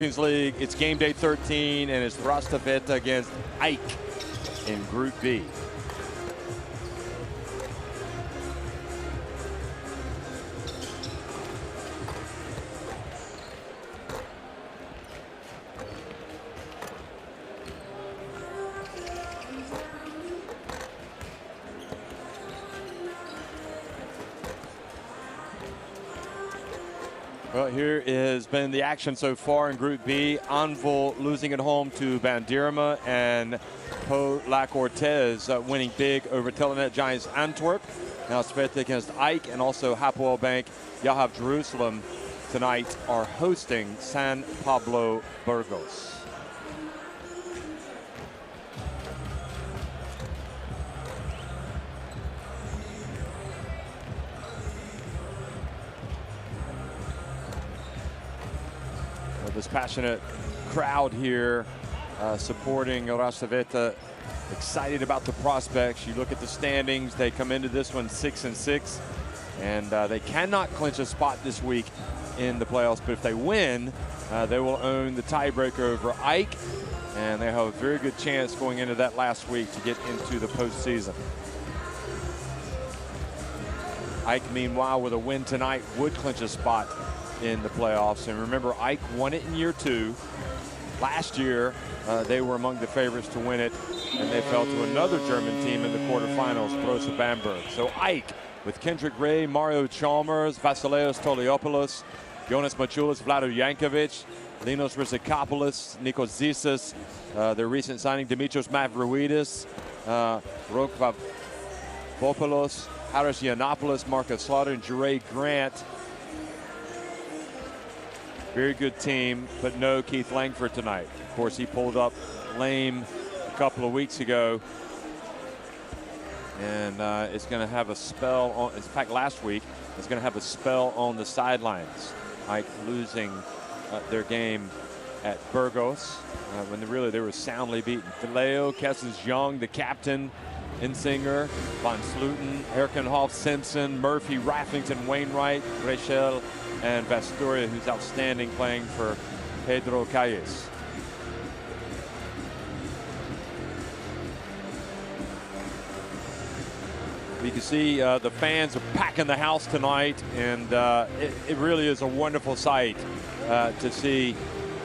Champions League. It's game day 13, and it's Rasta Vechta against AEK in Group B. Well, here has been the action so far in Group B. Anvil losing at home to Bandirma, and Po La Cortez winning big over Telenet Giants Antwerp. Now Sveta against AEK, and also Hapoel Bank Yahav Jerusalem tonight are hosting San Pablo Burgos. This passionate crowd here supporting Rasta Vechta, excited about the prospects. You look at the standings, they come into this one 6-6, and they cannot clinch a spot this week in the playoffs, but if they win, they will own the tiebreaker over AEK, and they have a very good chance going into that last week to get into the postseason. AEK, meanwhile, with a win tonight, would clinch a spot in the playoffs. And remember, AEK won it in year 2. Last year, they were among the favorites to win it, and they fell to another German team in the quarterfinals, Brose Bamberg. So AEK, with Kendrick Ray, Mario Chalmers, Vasileios Toliopoulos, Jonas Machulis, Vlado Yankovic, Linos Rizikopoulos, Nikos Zisas, their recent signing, Dimitrios Mavroidis, Rok Vavopoulos, Haris Yiannopoulos, Marcus Slaughter, and Jure Grant. Very good team, but no Keith Langford tonight. Of course, he pulled up lame a couple of weeks ago, and is going to have a spell on. In fact, last week, is going to have a spell on the sidelines. AEK losing their game at Burgos when they were soundly beaten. Fileo, Kessens Young, the captain, Insinger, Van Sluten, Erkenhoff, Simpson, Murphy, Raffington, Wainwright, Rachel, and Vastoria, who's outstanding, playing for Pedro Calles. You can see the fans are packing the house tonight, and it really is a wonderful sight to see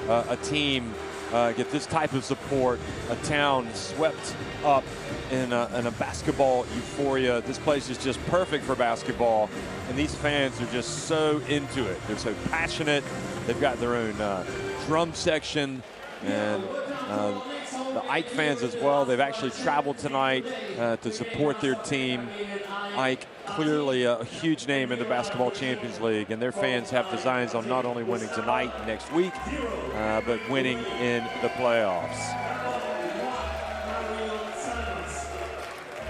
a team get this type of support, a town swept up in a basketball euphoria. This place is just perfect for basketball, and these fans are just so into it. They're so passionate. They've got their own drum section, and the AEK fans as well. They've actually traveled tonight to support their team. AEK, clearly a huge name in the Basketball Champions League, and their fans have designs on not only winning tonight and next week, but winning in the playoffs.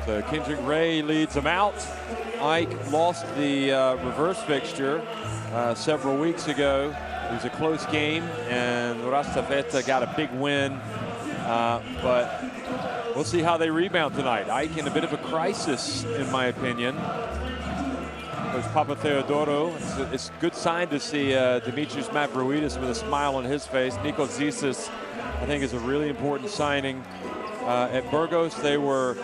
So Kendrick Ray leads them out. AEK lost the reverse fixture several weeks ago. It was a close game, and Rasta Vechta got a big win, but we'll see how they rebound tonight. AEK in a bit of a crisis, in my opinion. There's Papa Theodoro. It's a good sign to see Dimitrios Mavroidis with a smile on his face. Nikos Zisas, I think, is a really important signing. At Burgos, they were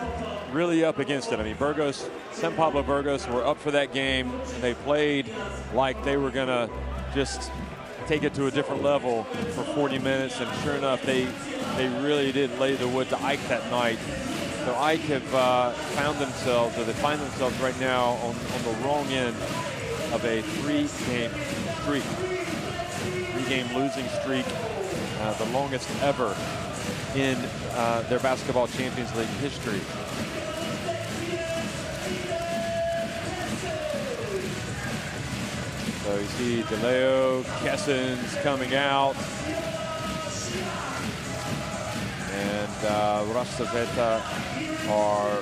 really up against it. I mean, Burgos, San Pablo Burgos were up for that game. They played like they were going to just take it to a different level for 40 minutes, and sure enough, they really did lay the wood to AEK that night. So AEK have found themselves, or they find themselves right now on the wrong end of a three-game streak. Three-game losing streak, the longest ever in their Basketball Champions League history. So you see DeLeo, Kessens coming out, and Rasta Vechta are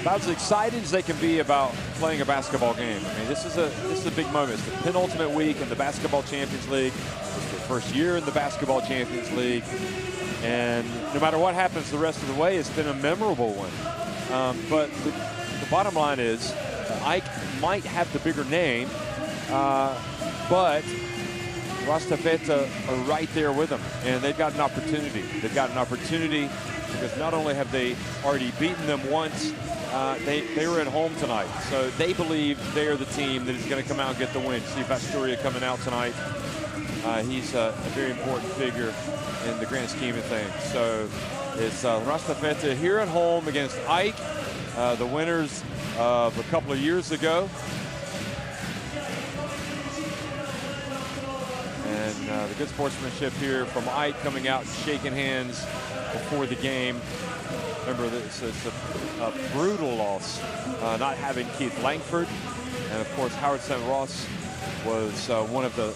about as excited as they can be about playing a basketball game. I mean, this is a big moment. It's the penultimate week in the Basketball Champions League. It's their first year in the Basketball Champions League, and no matter what happens the rest of the way, it's been a memorable one. But the bottom line is, AEK might have the bigger name, but Rasta Vechta are right there with them, and they've got an opportunity. They've got an opportunity because not only have they already beaten them once, they were at home tonight. So they believe they are the team that is going to come out and get the win. See Vasturia coming out tonight. He's a very important figure in the grand scheme of things. So it's Rasta Vechta here at home against AEK, the winners of a couple of years ago. And the good sportsmanship here from AEK coming out and shaking hands before the game. Remember, this is a brutal loss, not having Keith Langford. And of course, Howard St. Ross was one of the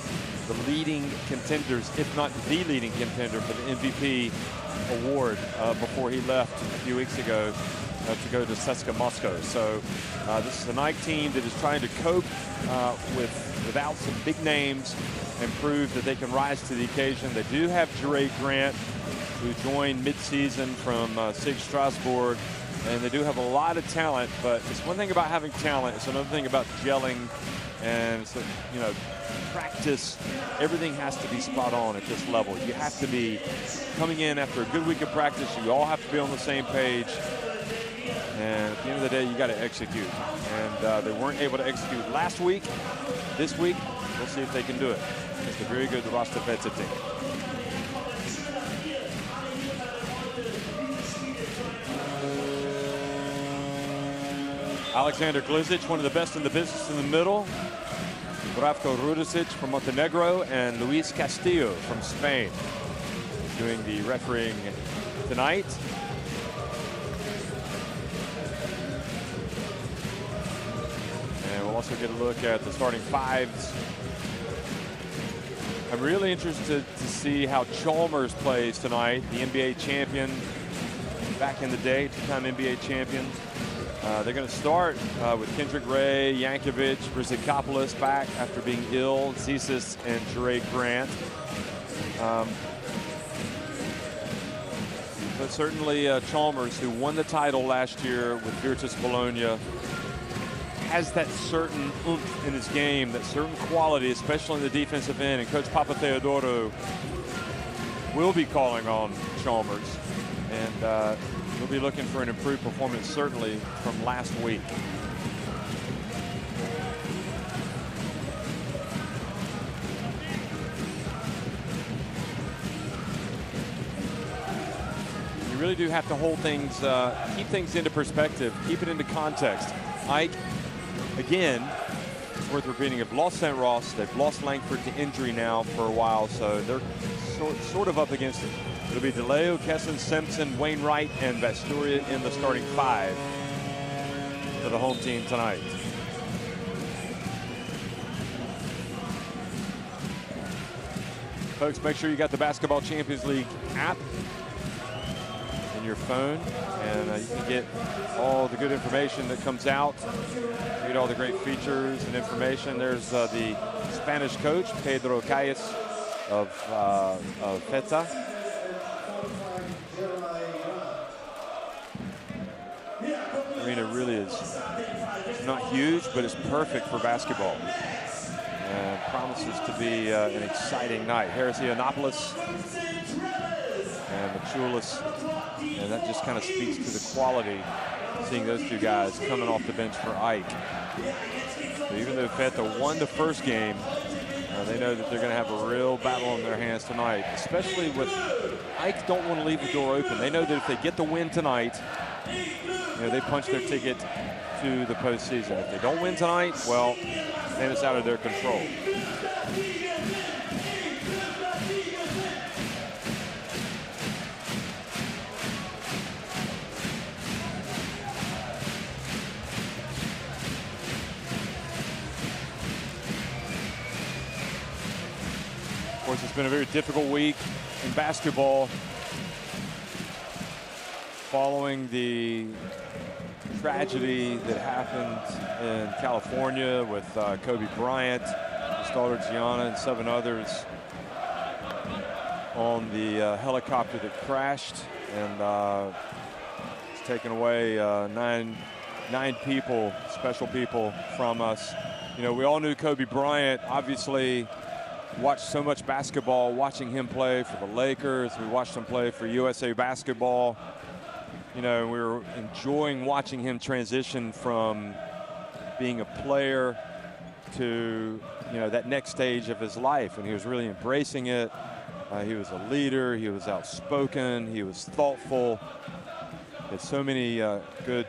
leading contenders, if not the leading contender for the MVP award before he left a few weeks ago to go to CSKA Moscow. So this is an AEK team that is trying to cope without some big names and prove that they can rise to the occasion. They do have Jure Grant, who joined mid-season from SIG Strasbourg, and they do have a lot of talent, but it's one thing about having talent, it's another thing about gelling, and so, you know, practice. Everything has to be spot on at this level. You have to be coming in after a good week of practice. You all have to be on the same page, and at the end of the day, you got to execute. And they weren't able to execute last week. This week, we'll see if they can do it. It's a very good Rasta Vechta team. Alexander Glizic, one of the best in the business in the middle. Bravko Rudicic from Montenegro, and Luis Castillo from Spain doing the refereeing tonight. And we'll also get a look at the starting fives. I'm really interested to see how Chalmers plays tonight, the NBA champion back in the day, two-time NBA champion. They're going to start with Kendrick Ray, Yankovic, Rizikopoulos back after being ill, Zisis, and Jure Grant. But certainly Chalmers, who won the title last year with Virtus Bologna, has that certain oomph in his game, that certain quality, especially in the defensive end. And Coach Papa Theodoro will be calling on Chalmers. And we'll be looking for an improved performance, certainly, from last week. You really do have to hold things, keep things into perspective, keep it into context. AEK, again, it's worth repeating, have lost St. Ross. They've lost Langford to injury now for a while, so they're sort of up against it. It'll be DeLeo, Kesson, Simpson, Wainwright, and Vasturia in the starting five for the home team tonight. Folks, make sure you got the Basketball Champions League app in your phone, and you can get all the good information that comes out. Read all the great features and information. There's the Spanish coach, Pedro Calles of Vechta. Arena really is not huge, but it's perfect for basketball. And promises to be an exciting night. Heresianopoulos and Machulis, and that just kind of speaks to the quality, seeing those two guys coming off the bench for AEK. So even though Vechta won the first game, they know that they're going to have a real battle on their hands tonight, especially with AEK don't want to leave the door open. They know that if they get the win tonight, you know, they punch their ticket to the postseason. If they don't win tonight, well, then it's out of their control. Of course, it's been a very difficult week in basketball following the tragedy that happened in California with Kobe Bryant, his daughter Gianna, and 7 others on the helicopter that crashed, and it's taken away nine people, special people from us. You know, we all knew Kobe Bryant, obviously watched so much basketball watching him play for the Lakers. We watched him play for USA Basketball. You know, we were enjoying watching him transition from being a player to, you know, that next stage of his life, and he was really embracing it. He was a leader. He was outspoken. He was thoughtful. He had so many good,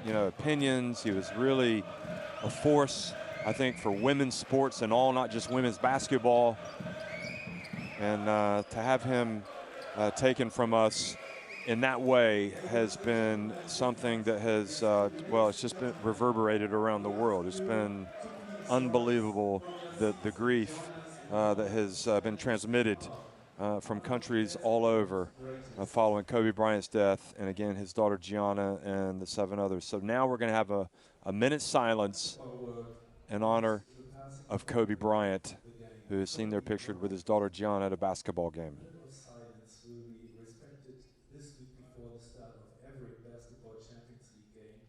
you know, opinions. He was really a force, I think, for women's sports and all, not just women's basketball. And to have him taken from us in that way has been something that has, well, it's just been reverberated around the world. It's been unbelievable, the grief that has been transmitted from countries all over following Kobe Bryant's death, and again, his daughter Gianna and the 7 others. So now we're going to have a minute's silence in honor of Kobe Bryant, who is seen there pictured with his daughter Gianna at a basketball game. A minute of silence will be respected this week before the start of every Basketball Champions League game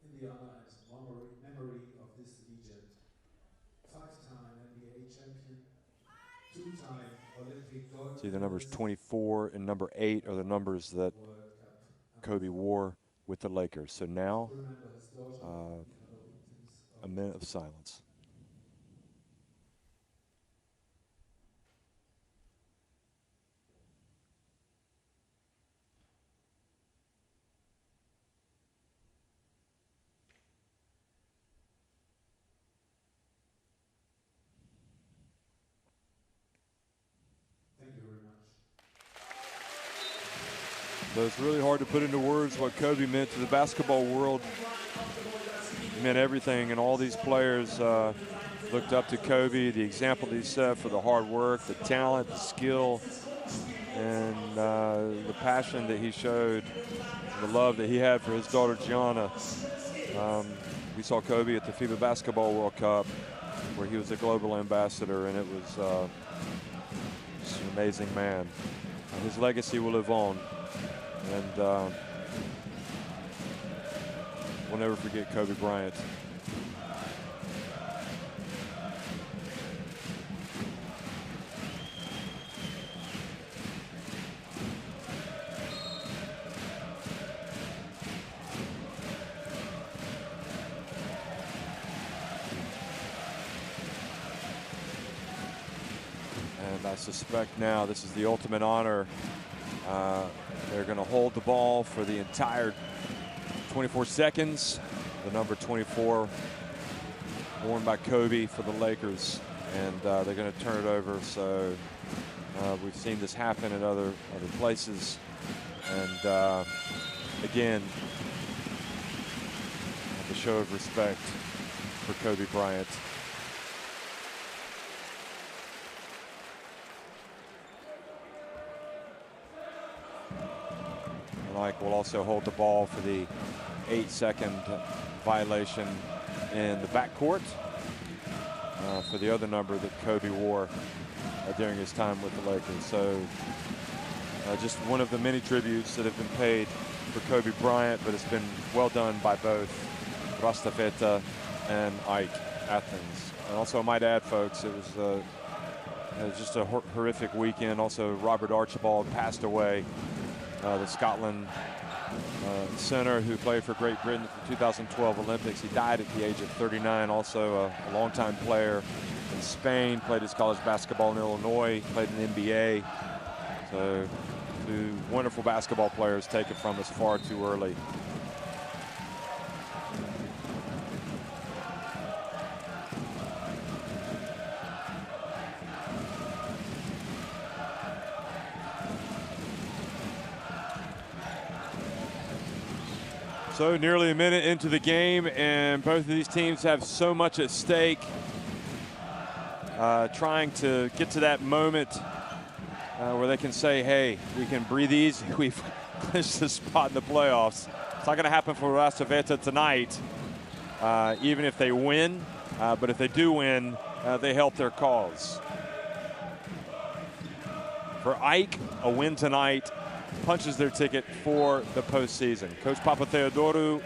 in the honor and memory of this legend. 5-time NBA champion, 2-time Olympic gold. See, the numbers 24 and number 8 are the numbers that Kobe wore with the Lakers. So now, a minute of silence. So it's really hard to put into words what Kobe meant to the basketball world. He meant everything, and all these players looked up to Kobe, the example that he set for the hard work, the talent, the skill, and the passion that he showed, the love that he had for his daughter Gianna. We saw Kobe at the FIBA Basketball World Cup, where he was a global ambassador, and it was just an amazing man. His legacy will live on. And we'll never forget Kobe Bryant. And I suspect now this is the ultimate honor. They're going to hold the ball for the entire 24 seconds. The number 24 worn by Kobe for the Lakers, and they're going to turn it over. So we've seen this happen in other places, and again, the show of respect for Kobe Bryant. Mike will also hold the ball for the 8-second violation in the backcourt for the other number that Kobe wore during his time with the Lakers. So just one of the many tributes that have been paid for Kobe Bryant, but it's been well done by both Rasta Vechta and AEK Athens. And also, I might add, folks, it was just a horrific weekend. Also, Robert Archibald passed away. The Scotland center who played for Great Britain at the 2012 Olympics. He died at the age of 39, also a longtime player in Spain, played his college basketball in Illinois, played in the NBA. So 2 wonderful basketball players taken from us far too early. So nearly a minute into the game, and both of these teams have so much at stake. Trying to get to that moment where they can say, hey, we can breathe easy. We've clinched the spot in the playoffs. It's not going to happen for Rasta Vechta tonight, even if they win. But if they do win, they help their cause. For AEK, a win tonight punches their ticket for the postseason. Coach Papatheodorou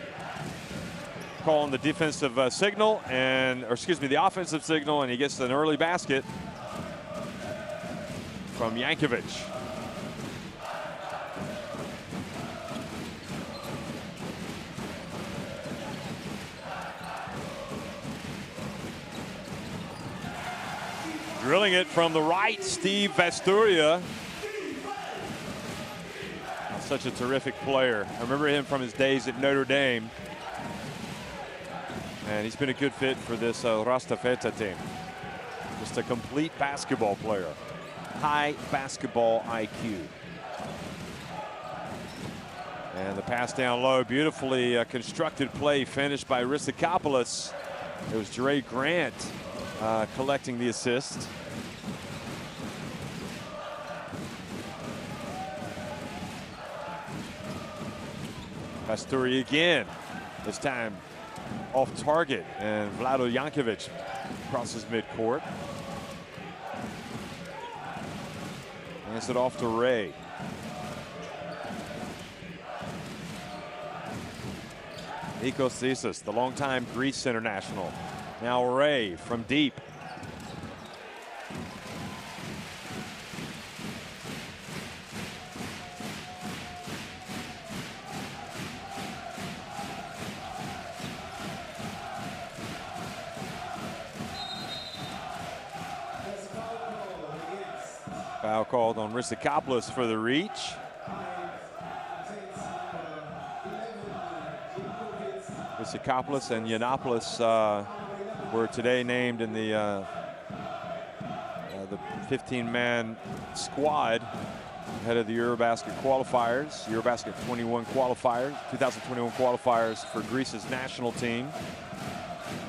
calling the defensive signal, or excuse me, the offensive signal, and he gets an early basket. from Jankovic. Drilling it from the right, Steve Vasturia. Such a terrific player. I remember him from his days at Notre Dame. And he's been a good fit for this Rasta Vechta team. Just a complete basketball player. High basketball IQ. And the pass down low, beautifully constructed play finished by Risakopoulos. It was Dre Grant collecting the assist. Pasturi again, this time off target, and Vlado Jankovic crosses midcourt. Hands it off to Ray. Nikos Thesis, the longtime Greece international. Now Ray from deep. Foul called on Risakopoulos for the reach. Risakopoulos and Yiannopoulos were today named in the 15-man squad ahead of the Eurobasket qualifiers, Eurobasket 21 qualifiers, 2021 qualifiers for Greece's national team.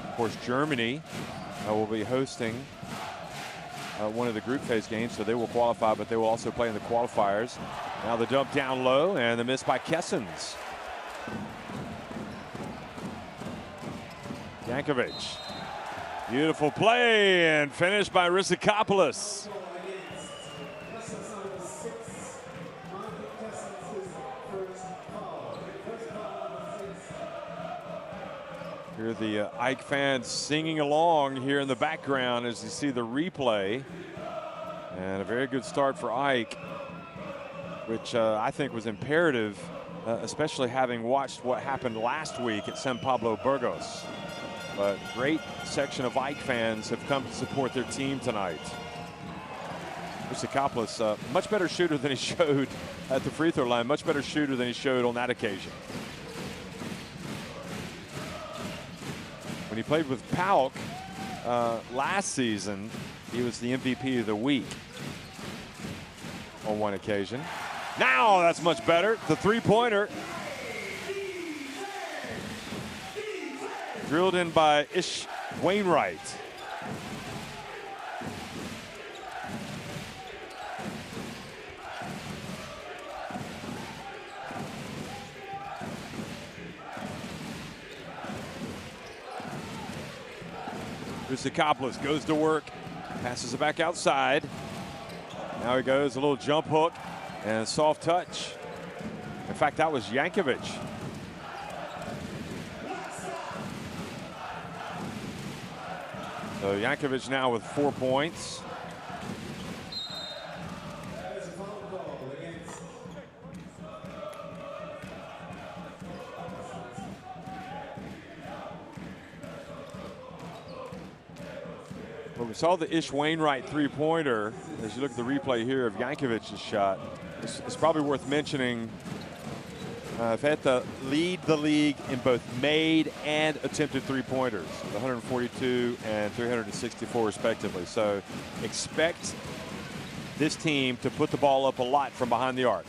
Of course, Germany will be hosting one of the group phase games, so they will qualify, but they will also play in the qualifiers. Now the dump down low and the miss by Kessens. Jankovic. Beautiful play and finished by Risakopoulos. Hear the AEK fans singing along here in the background as you see the replay. And a very good start for AEK, which I think was imperative, especially having watched what happened last week at San Pablo Burgos. But great section of AEK fans have come to support their team tonight. Risakopoulos, much better shooter than he showed at the free throw line, much better shooter than he showed on that occasion. When he played with PAOK last season, he was the MVP of the week on one occasion. Now that's much better. The three-pointer. Drilled in by Ish Wainwright. Risakopoulos goes to work, passes it back outside. Now he goes a little jump hook and a soft touch. In fact, that was Jankovic. So Jankovic now with 4 points. Well, we saw the Ish Wainwright three-pointer. As you look at the replay here of Jankovic's shot, it's probably worth mentioning Vechta lead the league in both made and attempted three-pointers, 142 and 364 respectively. So expect this team to put the ball up a lot from behind the arc.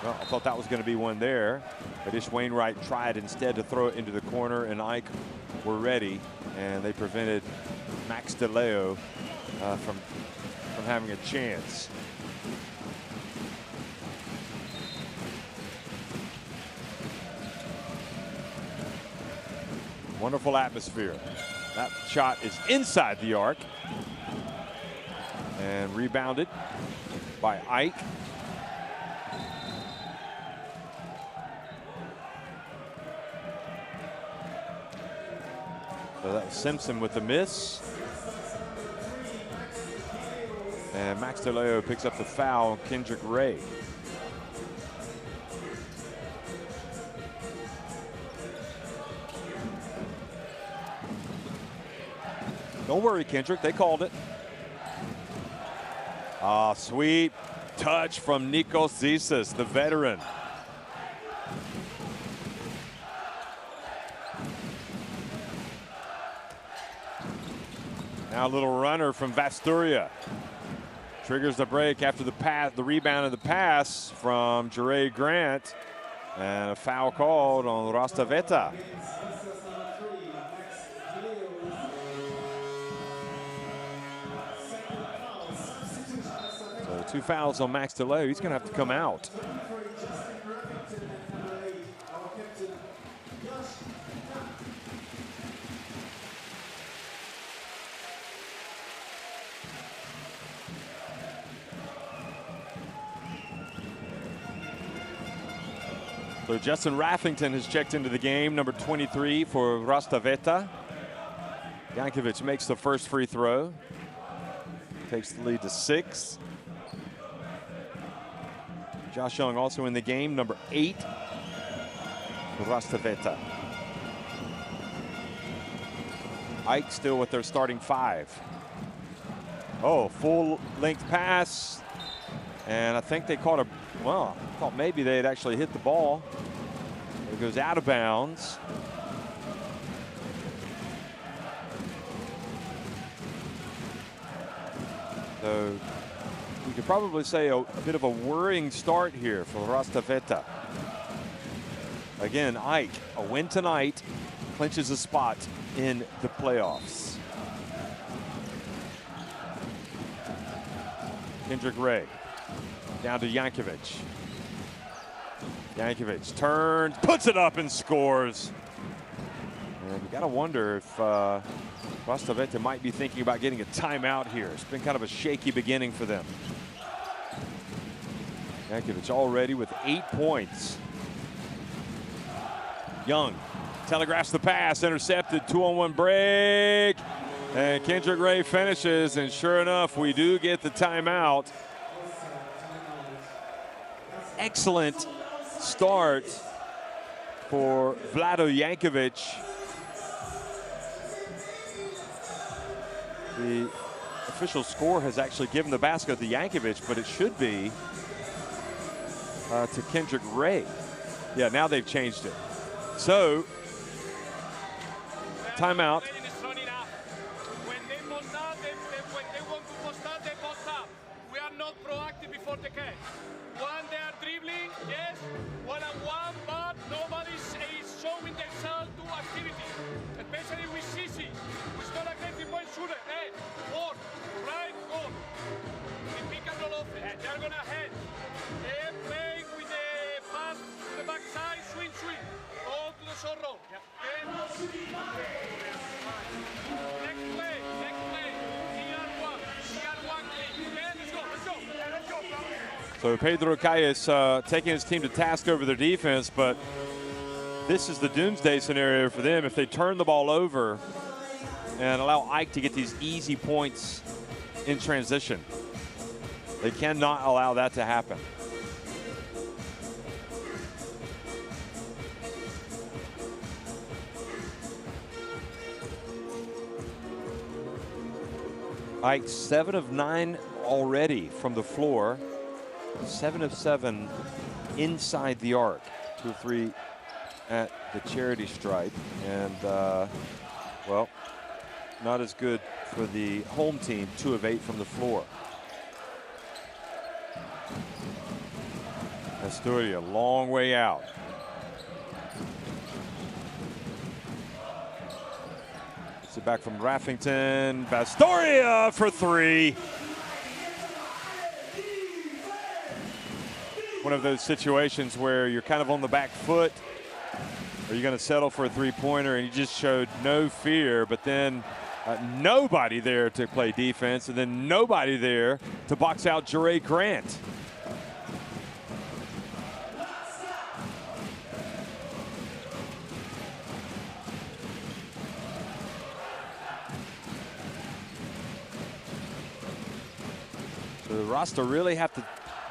Well, I thought that was going to be one there, but Ish Wainwright tried instead to throw it into the corner, and AEK were ready, and they prevented Max DeLeo from having a chance. Wonderful atmosphere. That shot is inside the arc and rebounded by AEK. So that was Simpson with the miss. And Max DeLeo picks up the foul on Kendrick Ray. Don't worry, Kendrick, they called it. Ah, sweet touch from Nikos Zisas, the veteran. Now a little runner from Vasturia. Triggers the break after the pass, the rebound and the pass from Jure Grant. And a foul called on Rasta Vechta. So 2 fouls on Max DeLeo. He's going to have to come out. So Justin Raffington has checked into the game, number 23 for Rasta Vechta. Jankovic makes the first free throw. Takes the lead to 6. Josh Young also in the game, number 8 for Rasta Vechta. Ike still with their starting 5. Oh, full length pass. And I think they caught a, well, I thought maybe they had actually hit the ball. It goes out of bounds. So we could probably say a bit of a worrying start here for Rasta Vechta. Again, Ike, a win tonight, clinches a spot in the playoffs. Kendrick Ray down to Jankovic. Jankovic turns, puts it up and scores. And you got to wonder if Rasta Vechta might be thinking about getting a timeout here. It's been kind of a shaky beginning for them. Jankovic already with 8 points. Young telegraphs the pass, intercepted, 2-on-1 break. And Kendrick Ray finishes, and sure enough, we do get the timeout. Excellent start for Vlado Jankovic. The official score has actually given the basket to Jankovic, but it should be to Kendrick Ray. Yeah, now they've changed it. So, timeout. When they post up, when they want to post up, they post up. We are not proactive before the catch. One, they are dribbling, yes, one-on-one, but nobody is showing themselves to activity. Especially with Sisi, who's not a great three-point shooter. Hey, work, right, go. The pick and roll offense, they're gonna head. They play with the pass to the backside, swing, swing. Go to the short roll. Yeah. Next play, CR1, okay, let's go. So Pedro Calles taking his team to task over their defense, but this is the doomsday scenario for them if they turn the ball over and allow Ike to get these easy points in transition. They cannot allow that to happen. Ike 7 of 9 already from the floor. 7 of 7 inside the arc. 2 of 3 at the charity stripe. And, well, not as good for the home team. 2 of 8 from the floor. Astoria, long way out. Gets it back from Raffington. Bastoria for 3. One of those situations where you're kind of on the back foot. Are you going to settle for a three-pointer? And you just showed no fear, but then nobody there to play defense, and then nobody there to box out Jure Grant. Rasta really have to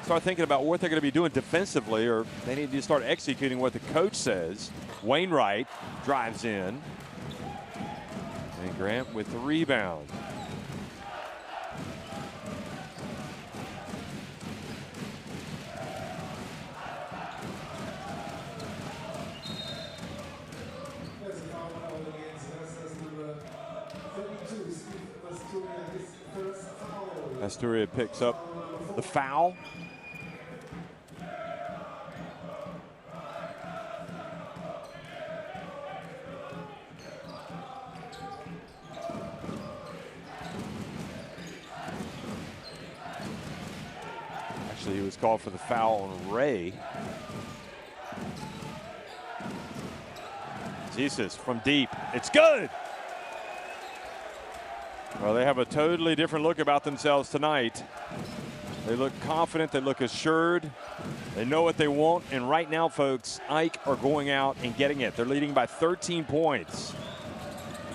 start thinking about what they're going to be doing defensively, or they need to start executing what the coach says. Wainwright drives in. And Grant with the rebound. There's a foul call against Rasta's number 32, Steve Asturia, his first foul. Asturia picks up the foul. Actually, he was called for the foul on Ray. Jesus from deep. It's good. Well, they have a totally different look about themselves tonight. They look confident. They look assured. They know what they want. And right now, folks, AEK are going out and getting it. They're leading by 13 points.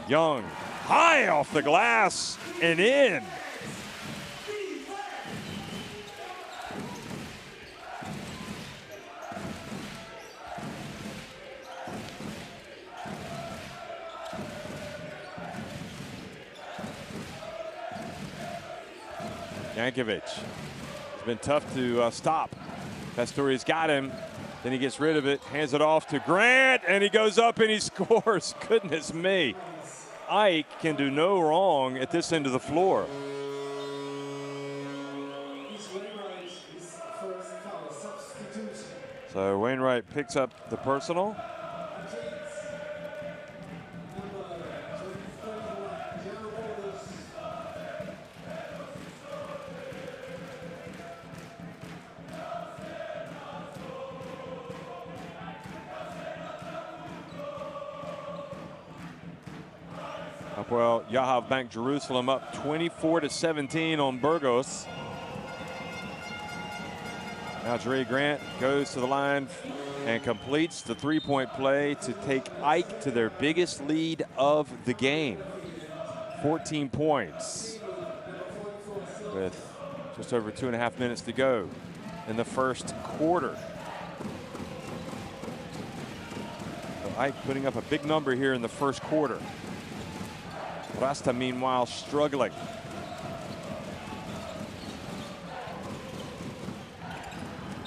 Young, high off the glass and in. Yankovic. It's been tough to stop. Pasturia's got him. Then he gets rid of it, hands it off to Grant, and he goes up and he scores. Goodness me. AEK can do no wrong at this end of the floor. So Wainwright picks up the personal. Well, Yahav Bank Jerusalem up 24-17 on Burgos. Now Dre Grant goes to the line and completes the three-point play to take AEK to their biggest lead of the game. 14 points with just over 2.5 minutes to go in the first quarter. So AEK putting up a big number here in the first quarter. Rasta, meanwhile, struggling.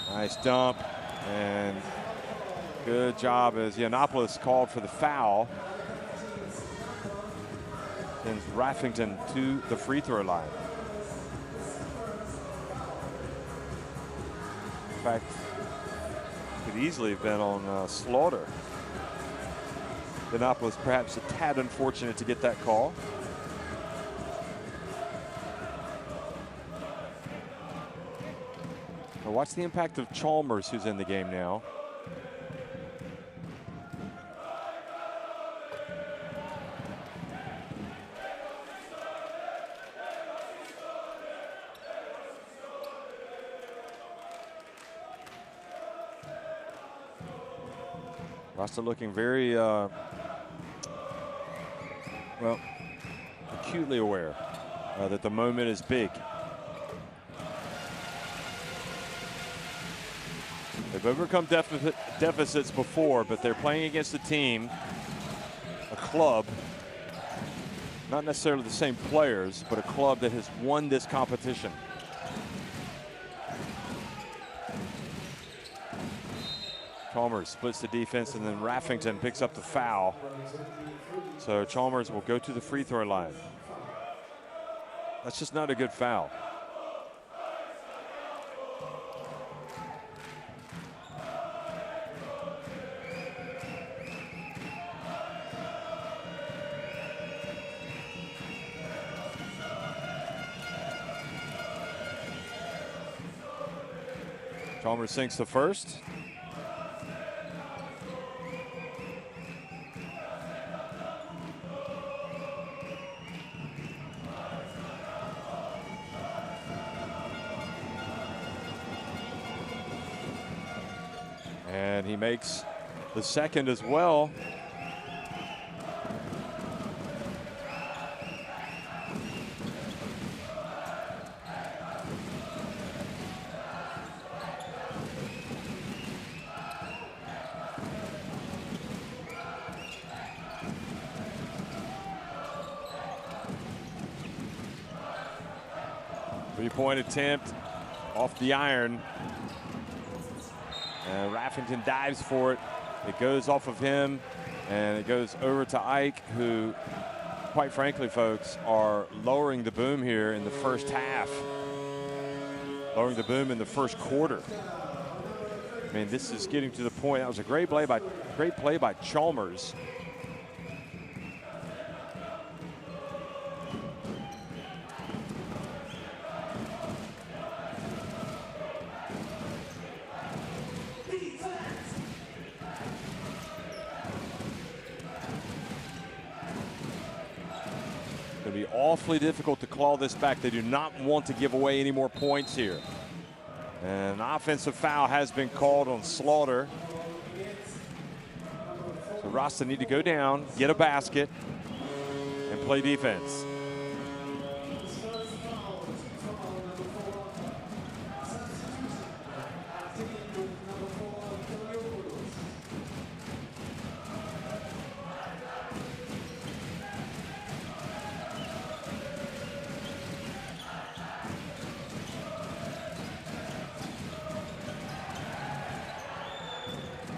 Nice dump, and good job as Yiannopoulos called for the foul. Sends Raffington to the free throw line. In fact, could easily have been on Slaughter. Yiannopoulos perhaps a tad unfortunate to get that call. Now watch the impact of Chalmers, who's in the game now. Rasta looking very well, acutely aware that the moment is big. They've overcome deficits before, but they're playing against a team, a club, not necessarily the same players, but a club that has won this competition. Chalmers splits the defense, and then Raffington picks up the foul. So Chalmers will go to the free throw line. That's just not a good foul. Chalmers sinks the first. And he makes the second as well. Three-point attempt off the iron. Raffington dives for it. It goes off of him, and it goes over to Ike, who, quite frankly, folks, are lowering the boom here in the first half. Lowering the boom in the first quarter. I mean, this is getting to the point. That was a great play by Chalmers. Going to be awfully difficult to claw this back. They do not want to give away any more points here. And an offensive foul has been called on Slaughter. So Rasta need to go down, get a basket, and play defense.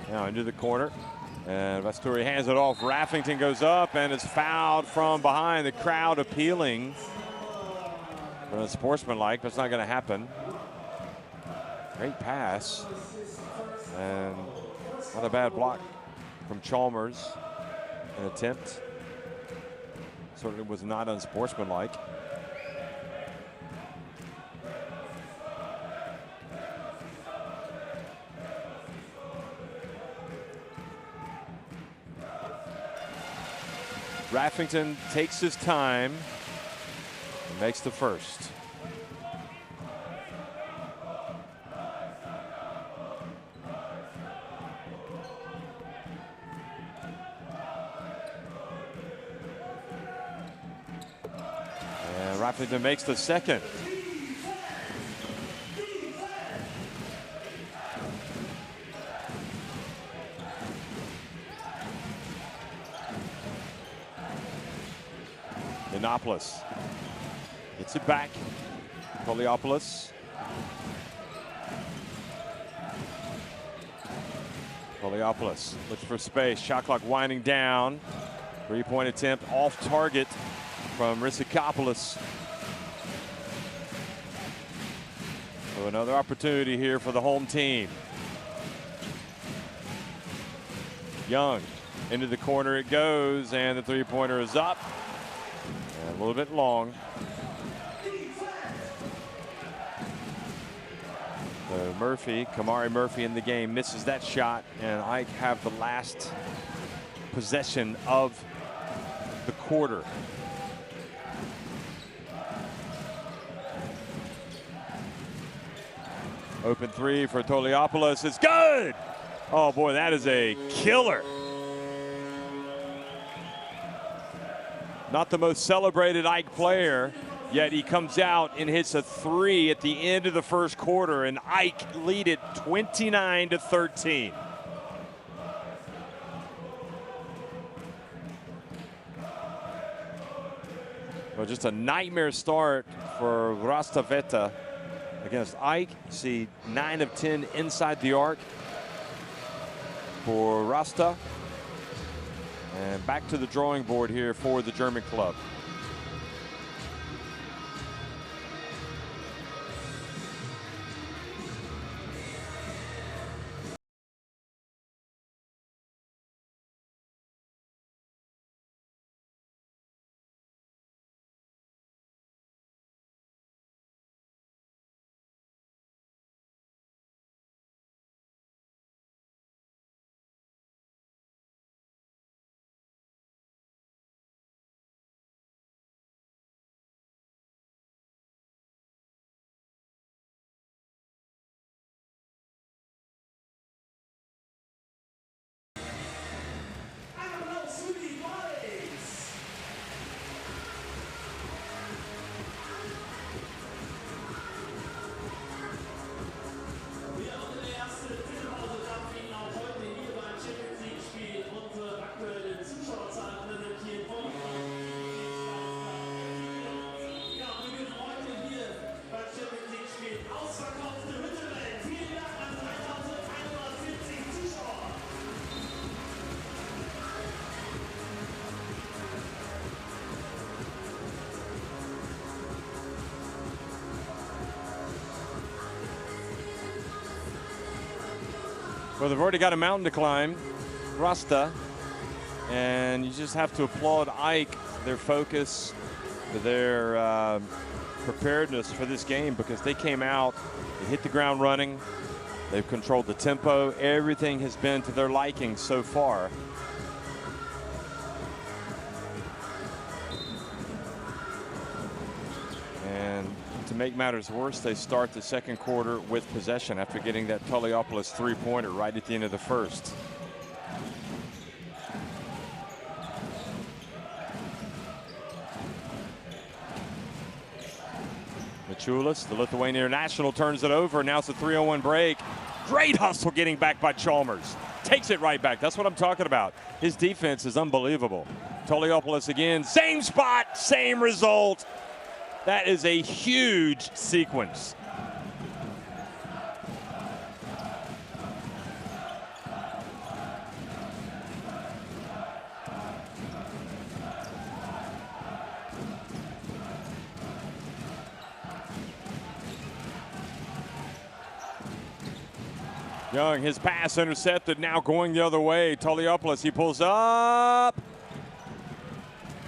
Now into the corner, and Vasturi hands it off. Raffington goes up and is fouled from behind. The crowd appealing. Sportsmanlike, but it's not going to happen. Great pass, and not a bad block from Chalmers. An attempt. Certainly was not unsportsmanlike. Raffington takes his time and makes the first. And Raffington makes the second. Yiannopoulos gets it back. Poliopoulos. Poliopoulos looks for space. Shot clock winding down. Three-point attempt off target from Rissakopoulos. So another opportunity here for the home team. Young into the corner it goes, and the three-pointer is up. A little bit long. Kamari Murphy in the game misses that shot, and Ike have the last possession of the quarter. Open three for Toliopoulos. It's good! Oh boy, that is a killer. Not the most celebrated Ike player, yet he comes out and hits a three at the end of the first quarter, and Ike lead it 29-13. Well, just a nightmare start for Rasta Vechta against Ike. See 9 of 10 inside the arc for Rasta. And back to the drawing board here for the German club. Well, they've already got a mountain to climb, Rasta, and you just have to applaud Ike, their focus, their preparedness for this game, because they came out, they hit the ground running, they've controlled the tempo, everything has been to their liking so far. And to make matters worse, they start the second quarter with possession after getting that Tuliopolis three-pointer right at the end of the first. Machulis, the Lithuanian international, turns it over. Now it's a 3-on-1 break. Great hustle getting back by Chalmers. Takes it right back. That's what I'm talking about. His defense is unbelievable. Tuliopolis again, same spot, same result. That is a huge sequence. Young, his pass intercepted, now going the other way. Tuliopolis, he pulls up.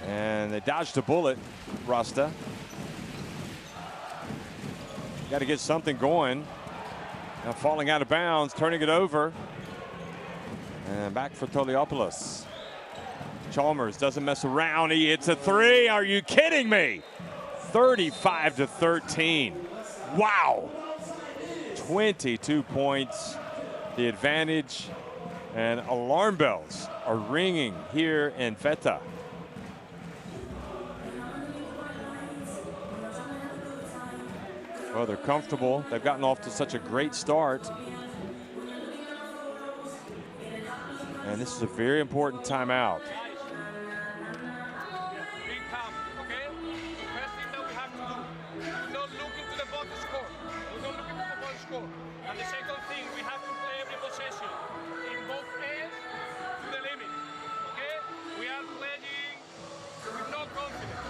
And they dodged a bullet, Rasta. Got to get something going. Now falling out of bounds, turning it over. And back for Tuliopolis. Chalmers doesn't mess around. He hits a three. Are you kidding me? 35-13. Wow. 22 points. The advantage, and alarm bells are ringing here in Vechta. Well, they're comfortable. They've gotten off to such a great start. And this is a very important timeout. And the second thing, we have to play every possession in both ends to the limit. Okay? We are playing with no confidence.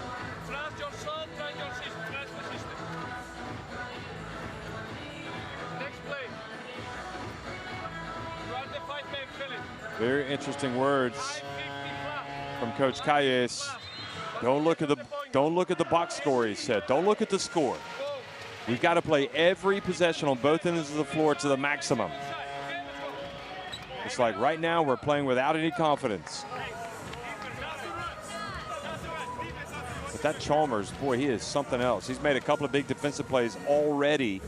Trust yourself, trust your system, trust the system. Next play. You are the 5-man filling. Very interesting words from Coach Calles. Don't look at the box score, he said. Don't look at the score. We've got to play every possession on both ends of the floor to the maximum. It's like right now we're playing without any confidence. But that Chalmers, boy, he is something else. He's made a couple of big defensive plays already.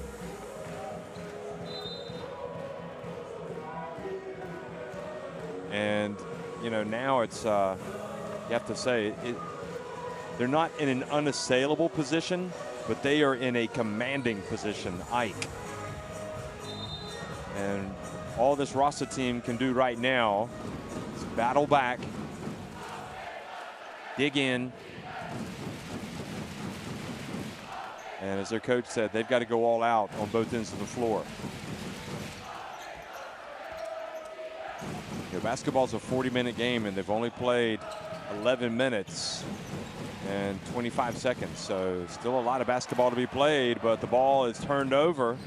And, you know, now it's, you have to say, they're not in an unassailable position, but they are in a commanding position, Ike. And all this Rasta team can do right now is battle back, dig in, and as their coach said, they've got to go all out on both ends of the floor. You know, basketball's a 40-minute game, and they've only played 11 minutes and 25 seconds, so still a lot of basketball to be played, but the ball is turned over.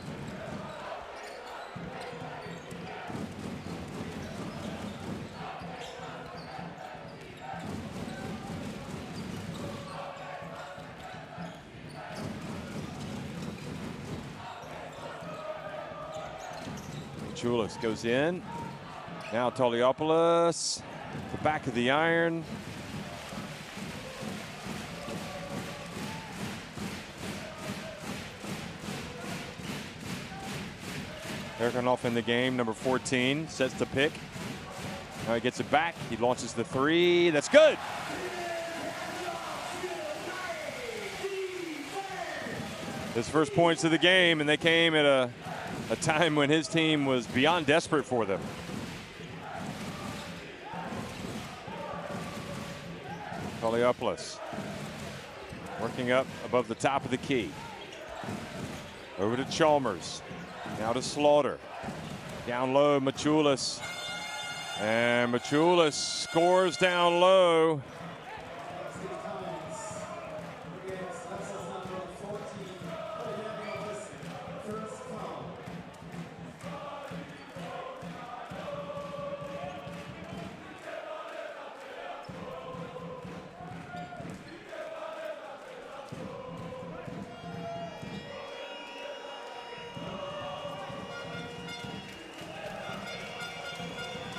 Chulis goes in. Now Tuliopolis, the back of the iron. Erkanoff in the game, number 14, sets the pick. Now he gets it back. He launches the three. That's good. His first points of the game, and they came at a time when his team was beyond desperate for them. Tuliopolis working up above the top of the key. Over to Chalmers. Now to Slaughter. Down low, Machulis. And Machulis scores down low.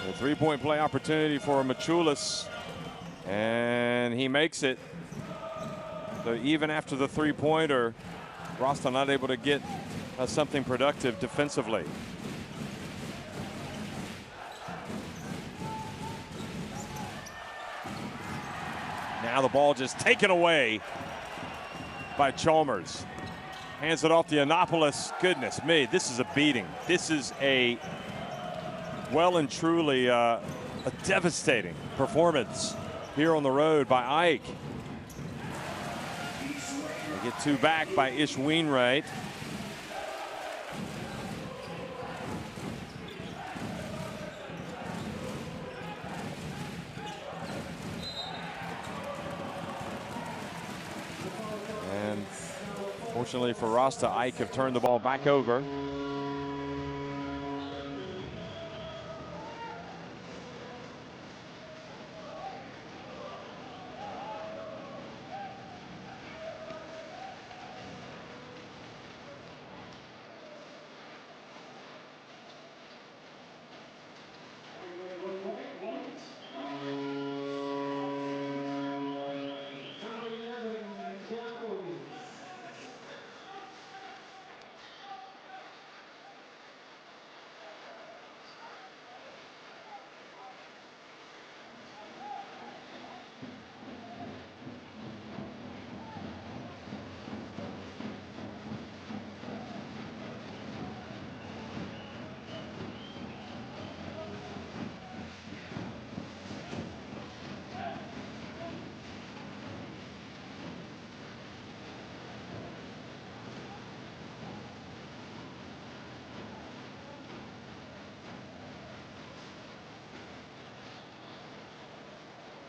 A three-point play opportunity for Machulis, and he makes it. So even after the three-pointer, Rasta not able to get something productive defensively. Now the ball just taken away by Chalmers. Hands it off to Yiannopoulos. Goodness me, this is a beating. This is a well and truly a devastating performance here on the road by Ike. They get two back by Ish Wainwright. And fortunately for Rasta, Ike have turned the ball back over.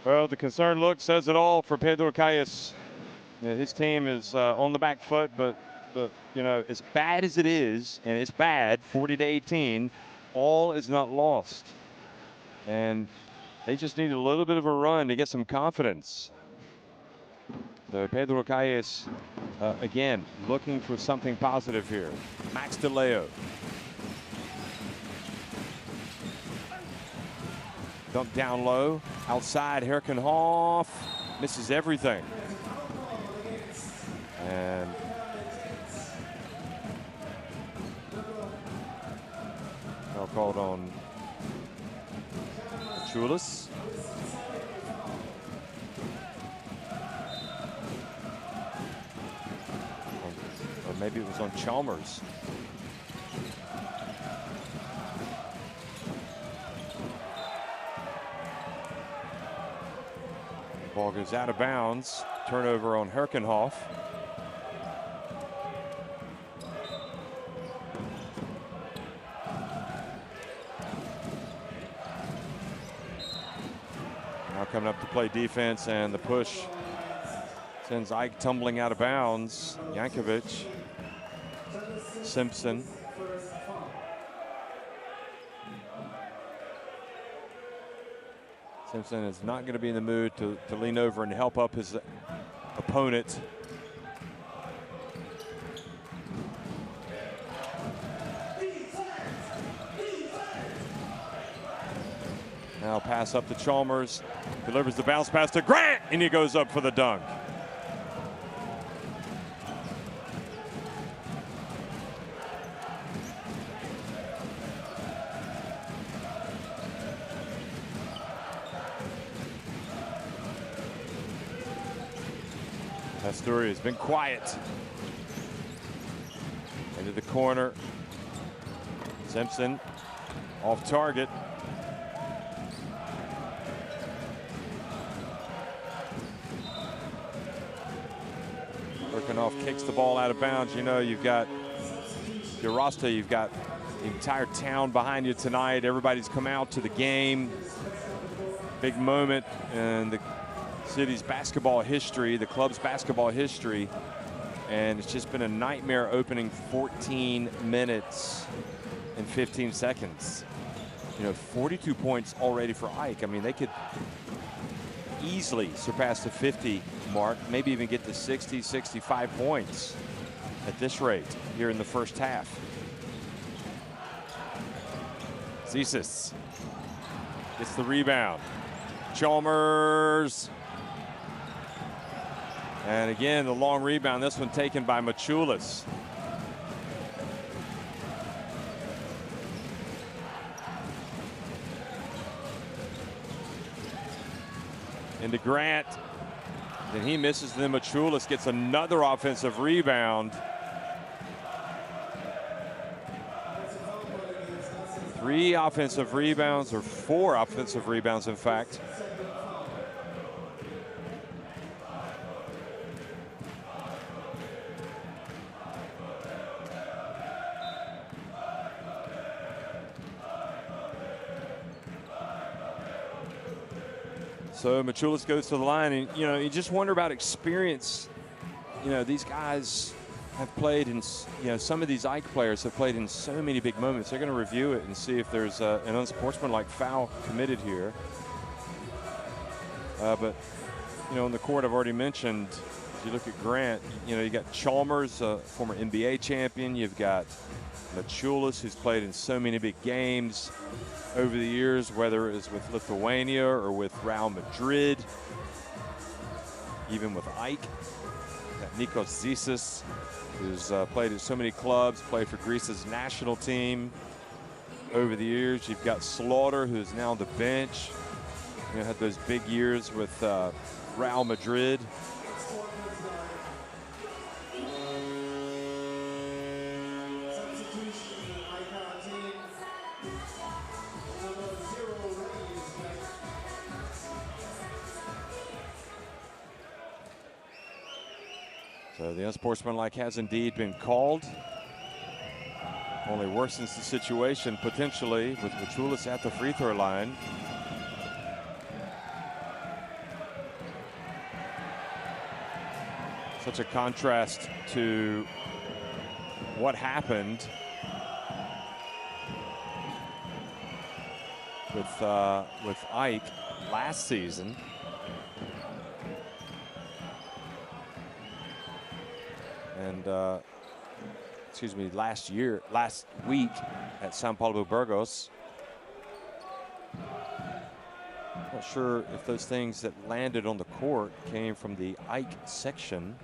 Well, the concerned look says it all for Pedro Calles. Yeah, his team is on the back foot, but you know, as bad as it is, and it's bad, 40-18, all is not lost. And they just need a little bit of a run to get some confidence. So Pedro Calles, again, looking for something positive here. Max DeLeo. Dump down low, outside Herkenhoff, misses everything. And foul called on Machulis. Or maybe it was on Chalmers. Ball goes out of bounds. Turnover on Herkenhoff. Now coming up to play defense, and the push sends Ike tumbling out of bounds. Yankovic, Simpson. Simpson is not going to be in the mood to lean over and help up his opponent. Now pass up to Chalmers, delivers the bounce pass to Grant, and he goes up for the dunk. Asturi has been quiet. Into the corner. Simpson off target. Herkenhoff kicks the ball out of bounds. You know, you've got your Rasta, you've got the entire town behind you tonight. Everybody's come out to the game. Big moment in the city's basketball history, the club's basketball history, and it's just been a nightmare opening 14 minutes and 15 seconds. You know, 42 points already for Ike. I mean, they could easily surpass the 50 mark, maybe even get to 60, 65 points at this rate here in the first half. Zisis gets the rebound. Chalmers. And again, the long rebound, this one taken by Machulis. Into Grant. Then he misses, then Machulis gets another offensive rebound. 3 offensive rebounds, or 4 offensive rebounds, in fact. So Machulis goes to the line, and you just wonder about experience. These guys have played in, some of these AEK players have played in so many big moments. They're going to review it and see if there's an unsportsmanlike foul committed here. But on the court, I've already mentioned, if you look at Grant, you got Chalmers, former NBA champion. You've got Machulis, who's played in so many big games over the years, whether it was with Lithuania or with Real Madrid, even with AEK. Got Nikos Zisis, who's played at so many clubs, played for Greece's national team over the years. You've got Slaughter, who's now on the bench. Had those big years with Real Madrid. So the unsportsmanlike has indeed been called. Only worsens the situation potentially with Machulis at the free throw line. Such a contrast to what happened with AEK last season. And last week at São Paulo Burgos. Not sure if those things that landed on the court came from the AEK section.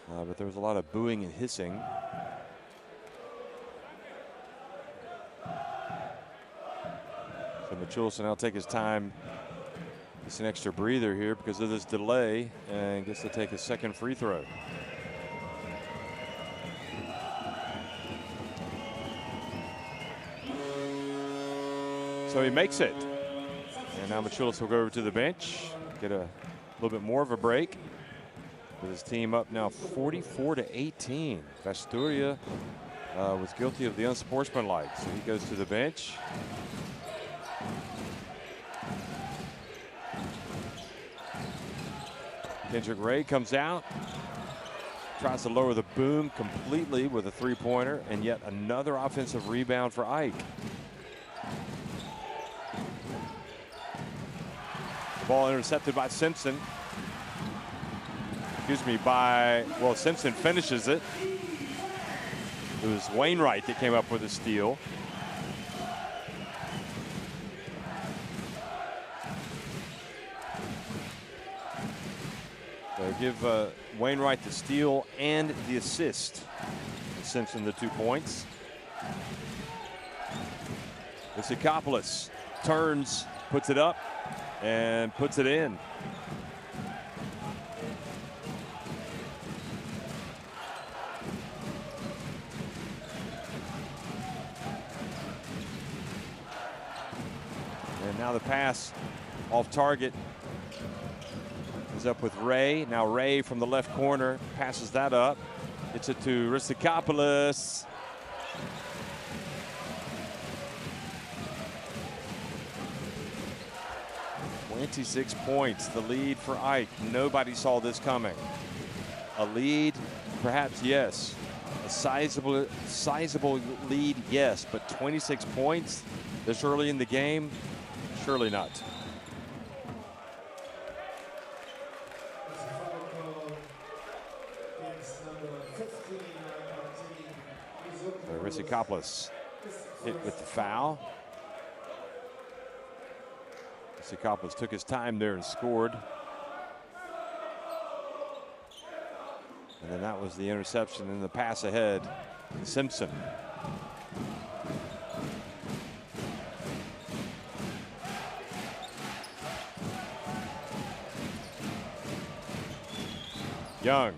But there was a lot of booing and hissing. So Machulis will now take his time. It's an extra breather here because of this delay, and gets to take a second free throw. So he makes it. And now Machulis will go over to the bench, get a little bit more of a break. With his team up now 44-18. Vasturia was guilty of the unsportsmanlike, so he goes to the bench. Kendrick Ray comes out, tries to lower the boom completely with a three-pointer, and yet another offensive rebound for AEK. Ball intercepted by Simpson. Simpson finishes it. It was Wainwright that came up with a steal. So give Wainwright the steal and the assist. Simpson the 2 points. Isakopoulos turns, puts it up, and puts it in. And now the pass off target is up with Ray. Now Ray from the left corner passes that up. Gets it to Isakopoulos. "26 points, the lead for AEK. Nobody saw this coming. A lead, perhaps, yes. A sizable lead, yes. But 26 points this early in the game, surely not. Isakopoulos hit with the foul. Sikopoulos took his time there and scored. And then that was the interception and the pass ahead. Simpson. Young.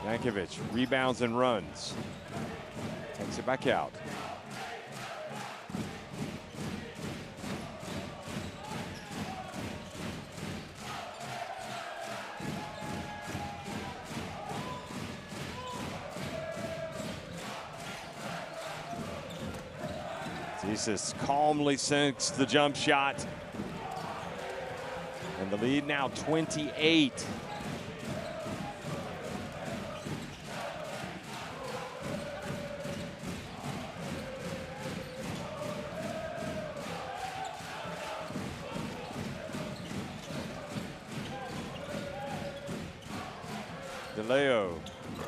Yankovic rebounds and runs. Takes it back out. Jesus calmly sinks the jump shot. And the lead now 28. DeLeo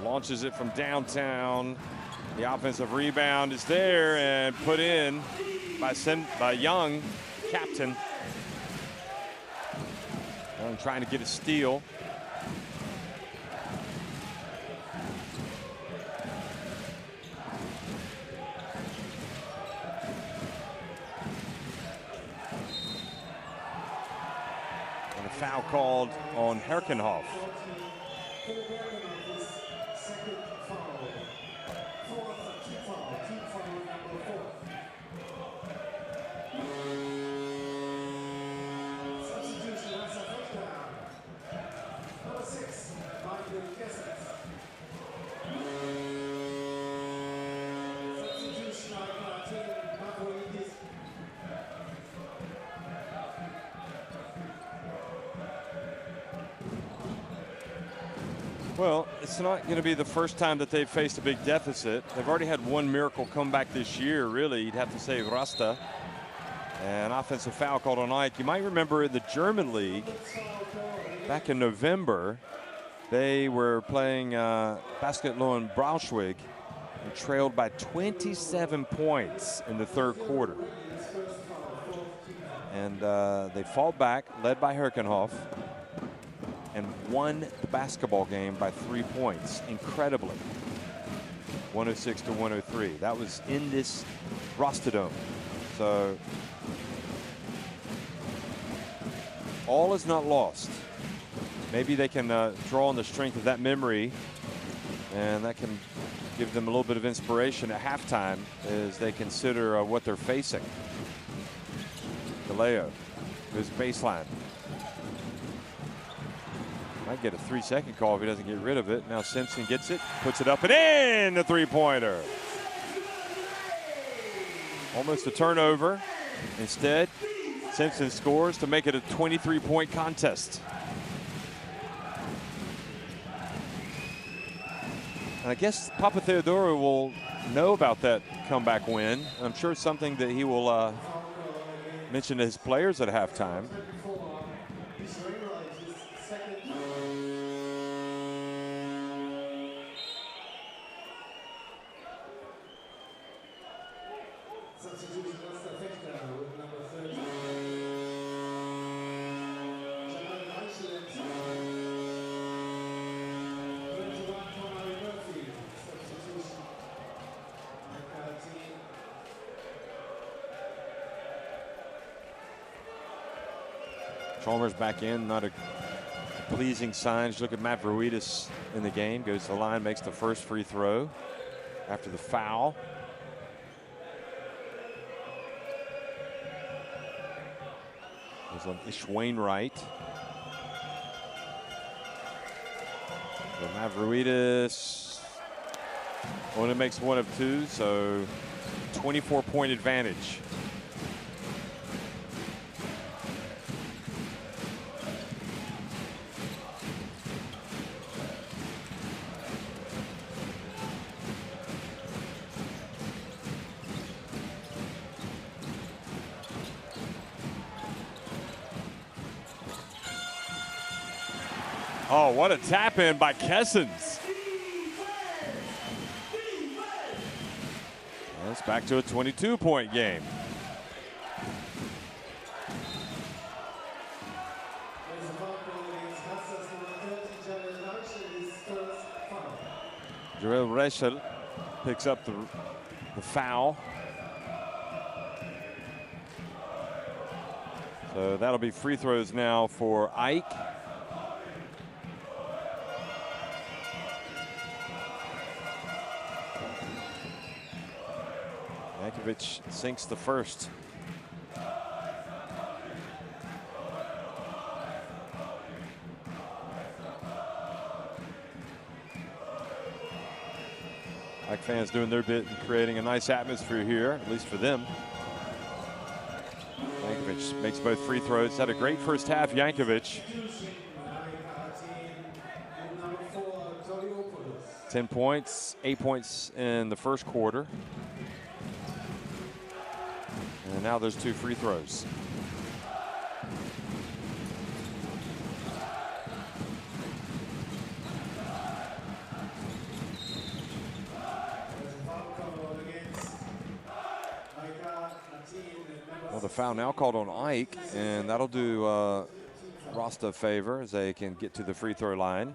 launches it from downtown. The offensive rebound is there and put in by Young, captain. Young trying to get a steal. And a foul called on Herkenhoff. Well, it's not going to be the first time that they've faced a big deficit. They've already had one miracle comeback this year, really. You'd have to say Rasta. An offensive foul called on AEK. You might remember in the German league, back in November, they were playing Basketball in Braunschweig and trailed by 27 points in the third quarter. And they fought back, led by Herkenhoff, and won the basketball game by 3 points, incredibly. 106 to 103. That was in this Rosterdome. So all is not lost. Maybe they can draw on the strength of that memory, and that can give them a little bit of inspiration at halftime as they consider what they're facing. DeLeo goes baseline. Might get a 3-second call if he doesn't get rid of it. Now Simpson gets it, puts it up and in, the three-pointer. Almost a turnover. Instead, Simpson scores to make it a 23-point contest. And I guess Papa Theodoro will know about that comeback win. I'm sure it's something that he will mention to his players at halftime. Chalmers back in, not a pleasing sign. Just look at Matt Verweidis in the game. Goes to the line, makes the first free throw after the foul. There's an Ish Wainwright. So Matt Verweidis only makes one of two, so 24-point advantage. Oh, what a tap in by Kessens. It's back to a 22-point game. Jarrell Rechel picks up the foul. So that'll be free throws now for Ike. Yankovic sinks the first. Ike fans doing their bit in creating a nice atmosphere here, at least for them. Yankovic makes both free throws. Had a great first half, Yankovic. 10 points, 8 points in the first quarter. And now there's 2 free throws. Well, the foul now called on Ike, and that'll do Rasta a favor as they can get to the free throw line.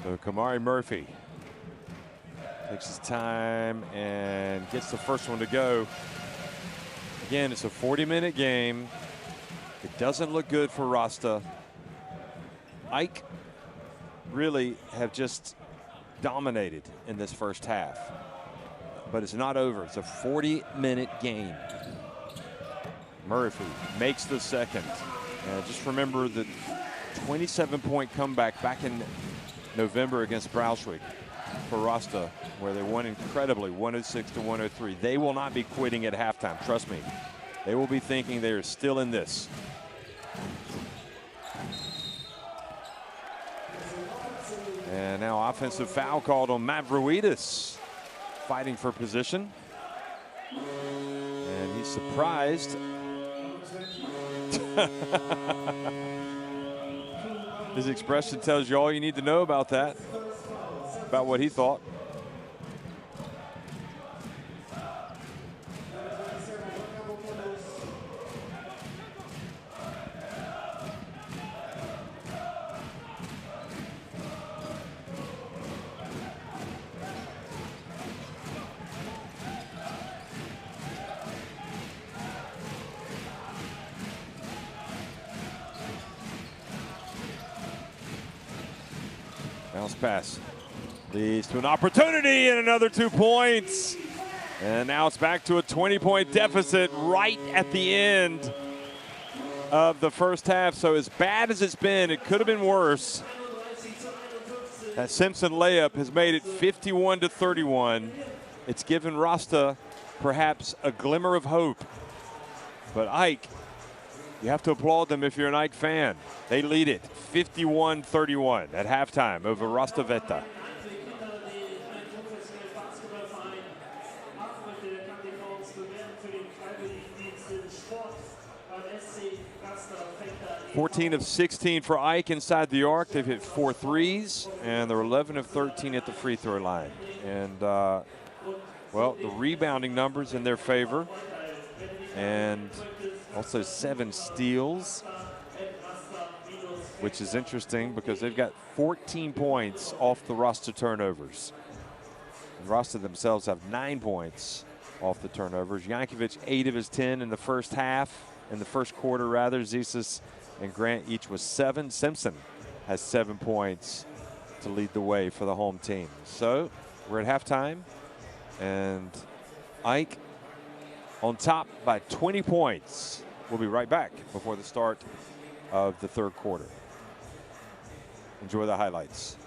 So Kamari Murphy takes his time and gets the first one to go. Again, it's a 40-minute game. It doesn't look good for Rasta. Ike really have just dominated in this first half. But it's not over. It's a 40-minute game. Murphy makes the second. And just remember the 27-point comeback back in November against Braunschweig for Rasta, where they won incredibly, 106-103. They will not be quitting at halftime, trust me. They will be thinking they are still in this. And now offensive foul called on Mavroidis, fighting for position. And he's surprised. His expression tells you all you need to know about that, about what he thought. Bounce pass leads to an opportunity and another 2 points. And now it's back to a 20-point deficit right at the end of the first half. So as bad as it's been, it could have been worse. That Simpson layup has made it 51-31. It's given Rasta perhaps a glimmer of hope. But Ike, you have to applaud them if you're an Ike fan. They lead it 51-31 at halftime over Rasta Vechta. "14 of 16 for Ike inside the arc. They've hit 4 threes, and they're 11 of 13 at the free throw line. And, well, the rebounding numbers in their favor. And also 7 steals, which is interesting because they've got 14 points off the Rasta turnovers. And Rasta themselves have 9 points off the turnovers. Yankovic 8 of his 10 in the first half, in the first quarter rather. Zisis and Grant each was 7. Simpson has 7 points to lead the way for the home team. So we're at halftime, and Ike on top by 20 points. We'll be right back before the start of the third quarter. Enjoy the highlights.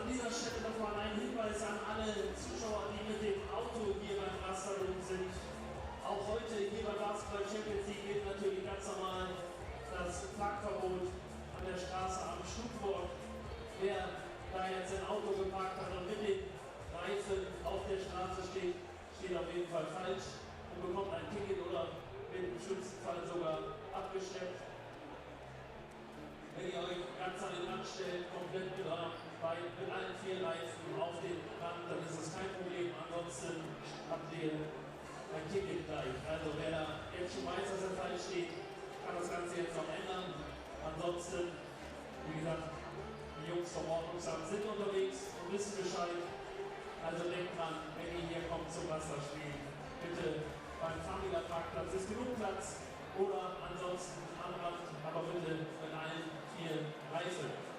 dieser Stelle nochmal ein Hinweis an alle Zuschauer, die mit dem Auto hier beim Rasta sind. Auch heute hier beim Basketball Champions League gilt natürlich ganz normal das Parkverbot an der Straße am Stubburg. Wer da jetzt ein Auto geparkt hat und mit den Reifen auf der Straße steht, steht auf jeden Fall falsch und bekommt ein Ticket oder wird im schlimmsten Fall sogar abgeschleppt. Wenn ihr euch ganz an den Rand stellt, komplett mit allen 4 Reifen auf den Rand, dann ist das kein Problem. Ansonsten habt ihr ein Ticket gleich. Also wer da jetzt schon weiß, dass er falsch steht, kann das Ganze jetzt noch ändern. Ansonsten, wie gesagt, die Jungs vom Ordnungsamt sind unterwegs und wissen Bescheid. Also denkt dran, wenn ihr hier kommt zum Wasserspiel, bitte beim Fahrräderparkplatz ist genug Platz oder ansonsten am Rand, aber bitte mit allen 4 Reifen.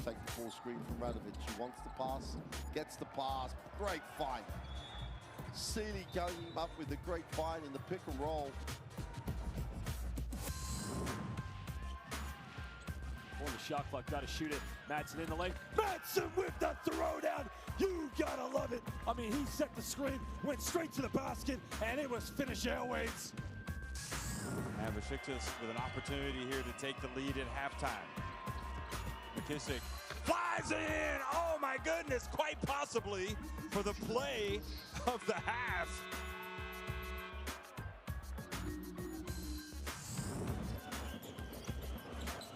Take the full screen from Radovic. He wants the pass, gets the pass. Great find. Sealy going up with a great find in the pick and roll. On the shot clock, got to shoot it. Madsen in the lane. Madsen with the throwdown. You gotta love it. I mean, he set the screen, went straight to the basket, and it was finish airways. And Besiktas with an opportunity here to take the lead at halftime. McKissick flies in. Oh my goodness, quite possibly for the play of the half.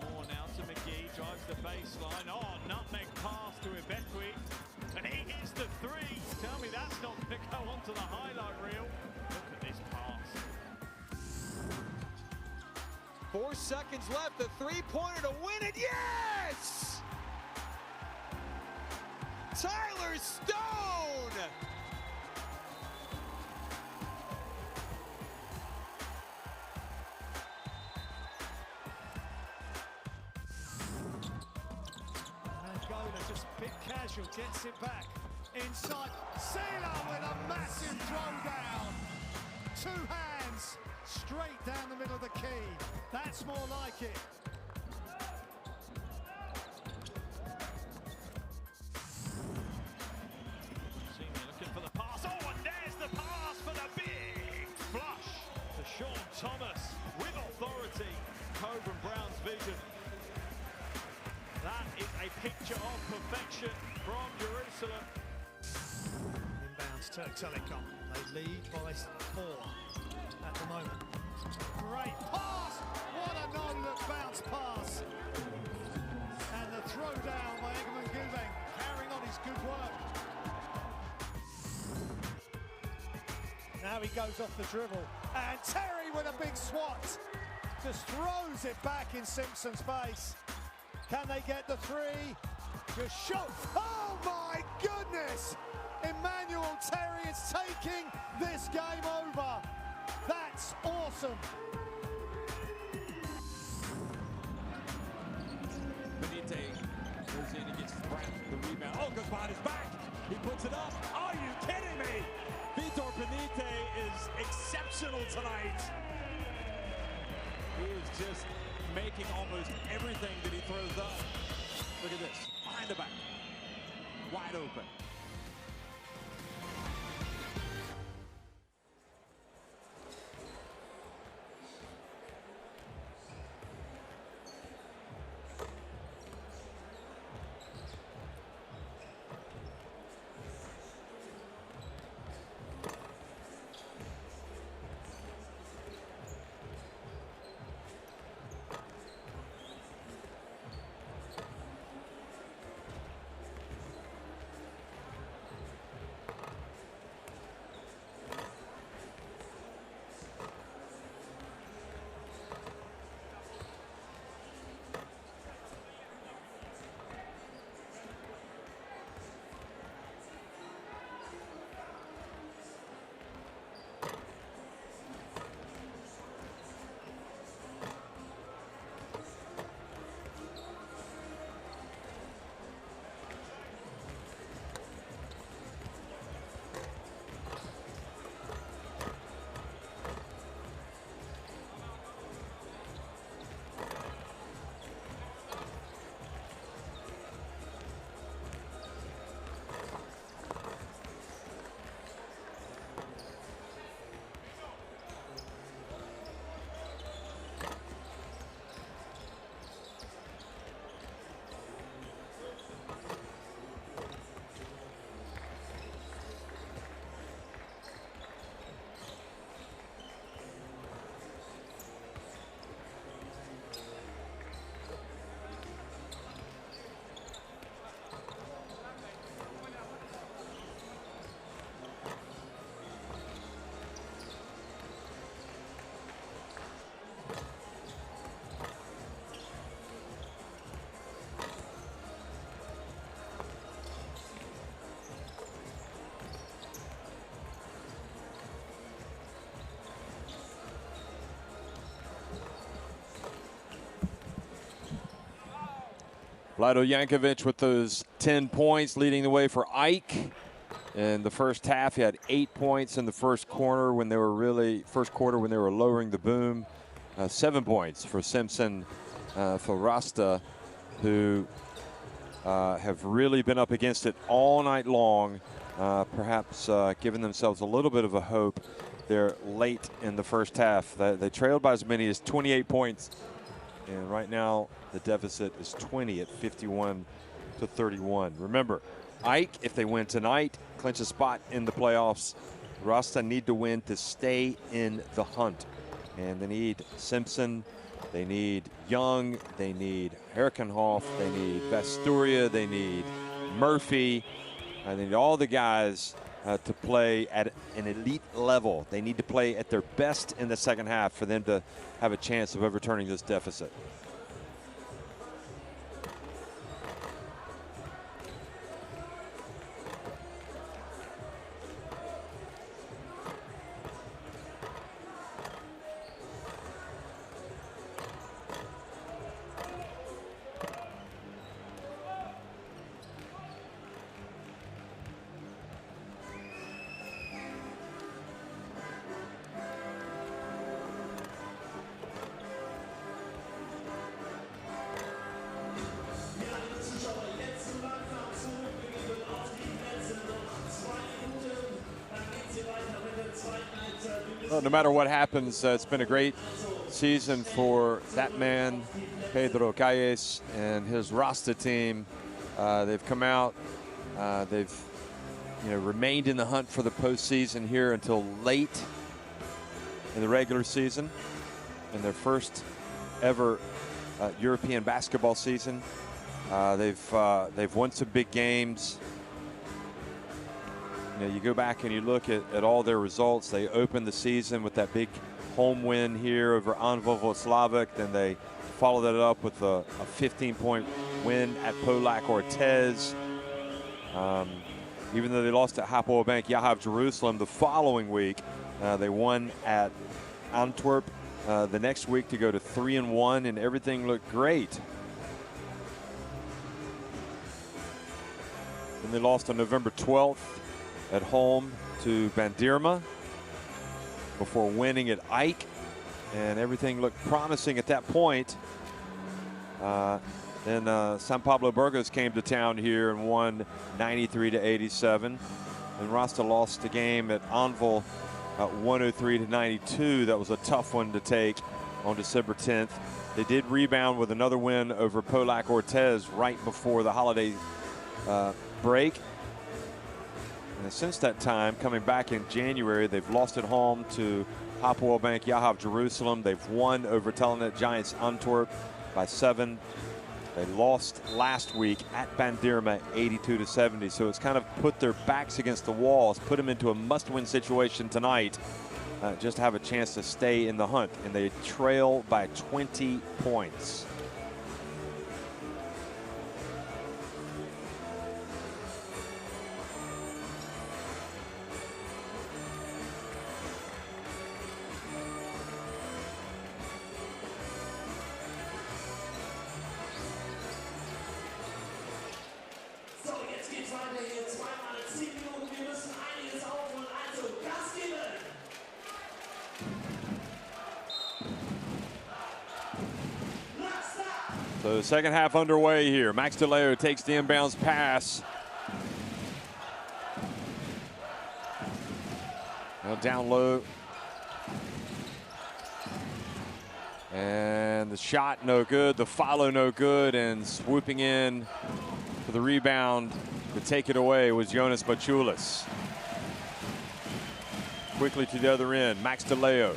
More now to McGee, drives the baseline. Oh, nutmeg pass to Ibekwe. And he hits the 3. Tell me that's not going to go onto the highlight reel. Look at this pass. 4 seconds left, the 3-pointer to win it, yes! Tyler Stone! Angola just a bit casual, gets it back. Inside, Sela with a massive throwdown. 2 hands. Straight down the middle of the key. That's more like it. Senior looking for the pass. Oh, and there's the pass for the big flush to Sean Thomas with authority. Coburn Brown's vision. That is a picture of perfection from Jerusalem. Inbounds Turk Telecom. They lead by 4. At the moment. Great pass! What a no-look bounce pass! And the throw down by Egemen Gulbeng, carrying on his good work. Now he goes off the dribble. And Terry with a big swat. just throws it back in Simpson's face. Can they get the three? Just shot. Oh my goodness! Emmanuel Terry is taking this game over. That's awesome. Benite goes in and gets Bryant the rebound. Oh, goes behind his back. He puts it up. Are you kidding me? Vitor Benite is exceptional tonight. He is just making almost everything that he throws up. Look at this. Behind the back. Wide open. Vlado Yankovic with those 10 points, leading the way for Ike. In the first half, he had 8 points in the first quarter when they were lowering the boom. 7 points for Simpson, for Rasta, who have really been up against it all night long, perhaps giving themselves a little bit of a hope. They're late in the first half. They trailed by as many as 28 points. And right now, the deficit is 20 at 51-31. Remember, Ike, if they win tonight, clinch a spot in the playoffs. Rasta need to win to stay in the hunt. And they need Simpson, they need Young, they need Herkenhoff, they need Vasturia, they need Murphy. They need all the guys to play at an elite level. They need to play at their best in the second half for them to have a chance of overturning this deficit. Well, no matter what happens, it's been a great season for that man, Pedro Calles, and his Rasta team. They've come out, they've remained in the hunt for the postseason here until late in the regular season, in their first ever European basketball season. They've won some big games. You go back and you look at all their results. They opened the season with that big home win here over Anwil Włocławek. Then they followed that up with a 15-point win at Polak Ortez. Even though they lost at Hapoel Bank Yahav Jerusalem the following week, they won at Antwerp the next week to go to 3-1, and everything looked great. Then they lost on November 12th at home to Bandirma before winning at AEK, and everything looked promising at that point. Then San Pablo Burgos came to town here and won 93-87. And Rasta lost the game at Anwil 103-92. That was a tough one to take on December 10th. They did rebound with another win over Polak Ortez right before the holiday break. And since that time, coming back in January, they've lost at home to Hapoel Bank Yahav Jerusalem. They've won over Telenet Giants Antwerp by 7. They lost last week at Bandirma 82-70. So it's kind of put their backs against the walls, put them into a must-win situation tonight, just to have a chance to stay in the hunt. And they trail by 20 points. So second half underway here. Max DeLeo takes the inbounds pass. Now down low. And the shot no good, the follow no good, and swooping in for the rebound to take it away was Jonas Bachulis. Quickly to the other end, Max DeLeo.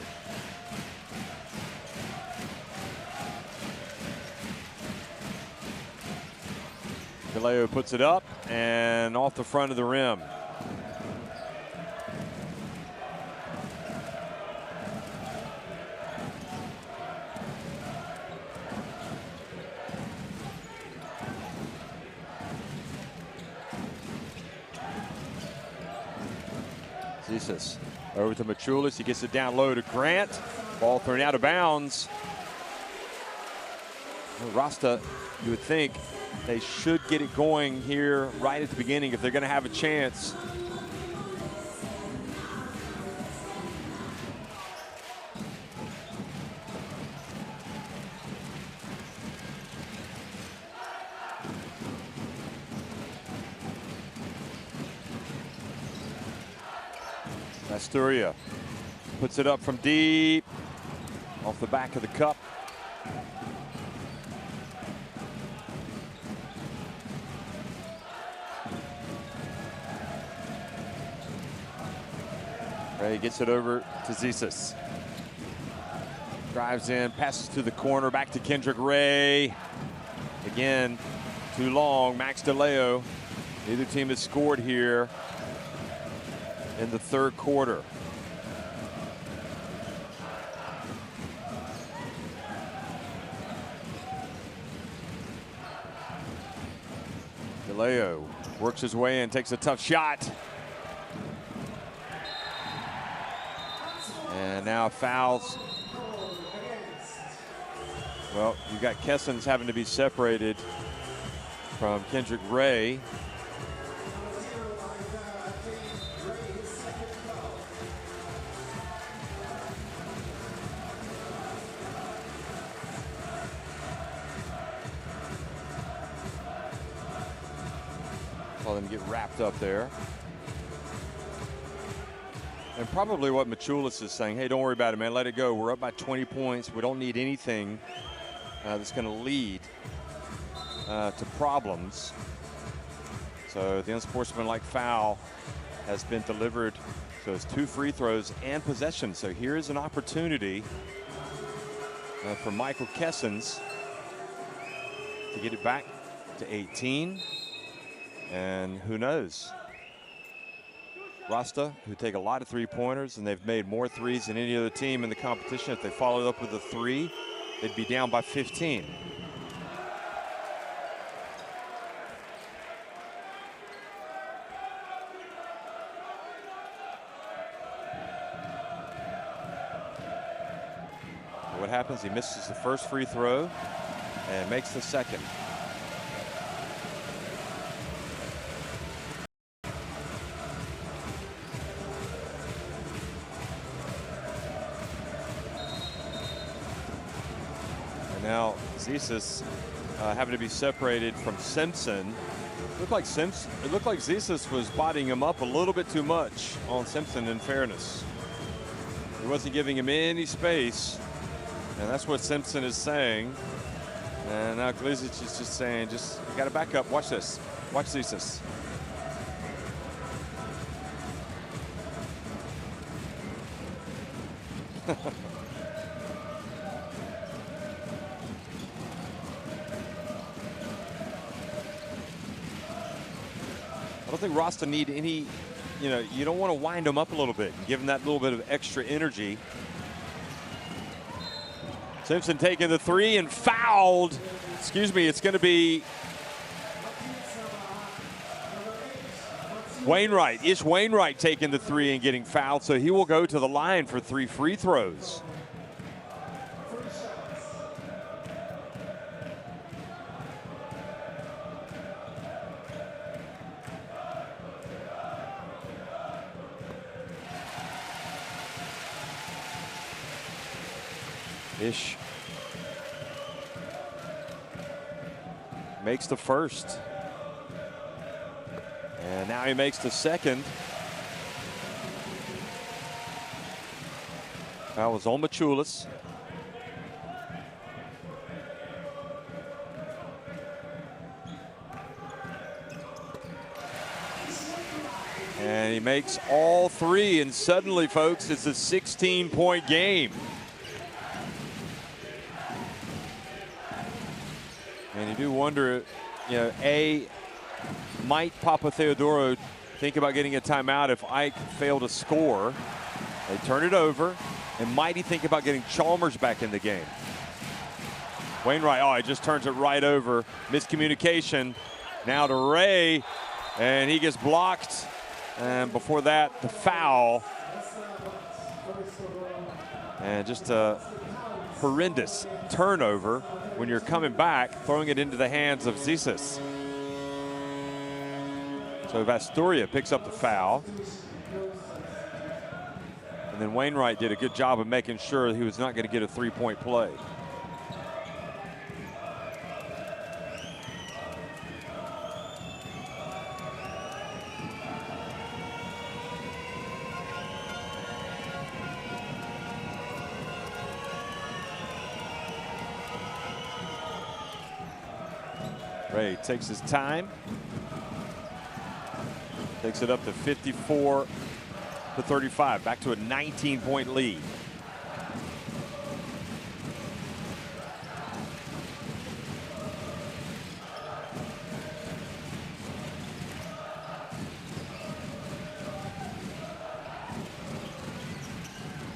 DeLeo puts it up and off the front of the rim. Zisas over to Machulis. He gets it down low to Grant. Ball thrown out of bounds. Well, Rasta, you would think they should get it going here right at the beginning if they're going to have a chance. Asturia puts it up from deep, off the back of the cup. Ray gets it over to Zisas. Drives in, passes to the corner, back to Kendrick Ray. Again, too long, Max DeLeo. Neither team has scored here in the third quarter. DeLeo works his way in, takes a tough shot. And now fouls. Well, you got Kessens having to be separated from Kendrick Ray. Saw them get wrapped up there. And probably what Machulis is saying, hey, don't worry about it, man. Let it go. We're up by 20 points. We don't need anything that's going to lead to problems. So the unsportsmanlike foul has been delivered. So it's 2 free throws and possession. So here is an opportunity for Michael Kessens to get it back to 18. And who knows? Rasta, who take a lot of three-pointers, and they've made more threes than any other team in the competition. If they followed up with a 3, they'd be down by 15. What happens? He misses the first free throw and makes the second. And now Zisis having to be separated from Simpson. It looked like Zisis was bodying him up a little bit too much on Simpson, in fairness. He wasn't giving him any space. And that's what Simpson is saying. And now Glizic is just saying, you got to back up. Watch this. Watch Zisis. I don't think Rasta need any, you don't want to wind him up a little bit and give him that little bit of extra energy. Simpson taking the 3 and fouled. Excuse me, it's going to be Wainwright. Ish Wainwright taking the 3 and getting fouled, so he will go to the line for 3 free throws. Ish makes the first. And now he makes the second. That was on Machulis. And he makes all 3, and suddenly, folks, it's a 16-point game. And you do wonder, might Papa Theodoro think about getting a timeout if Ike failed to score? They turn it over. And might he think about getting Chalmers back in the game? Wainwright, he just turns it right over. Miscommunication. Now to Ray, and he gets blocked. And before that, the foul. And just a horrendous turnover when you're coming back, throwing it into the hands of Zisis. So Vasturia picks up the foul. And then Wainwright did a good job of making sure he was not going to get a 3-point play. Ray takes his time. Takes it up to 54-35, back to a 19-point lead.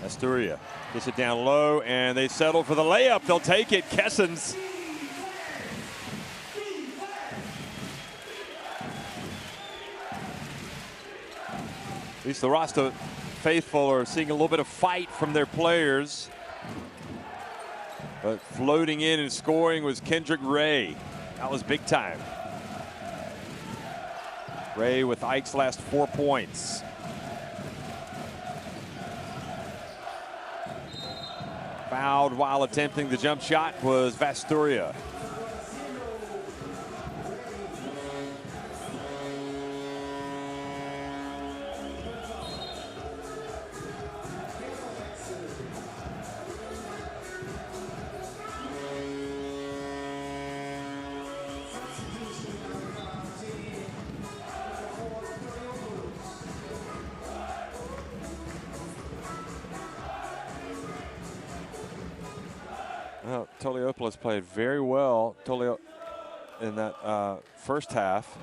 Asturia gets it down low, and they settle for the layup. They'll take it. Kessens. At least the Rasta faithful are seeing a little bit of fight from their players. But floating in and scoring was Kendrick Ray. That was big time. Ray with Ike's last 4 points. Fouled while attempting the jump shot was Vasturia. Well, Toliopoulos played very well in that first half.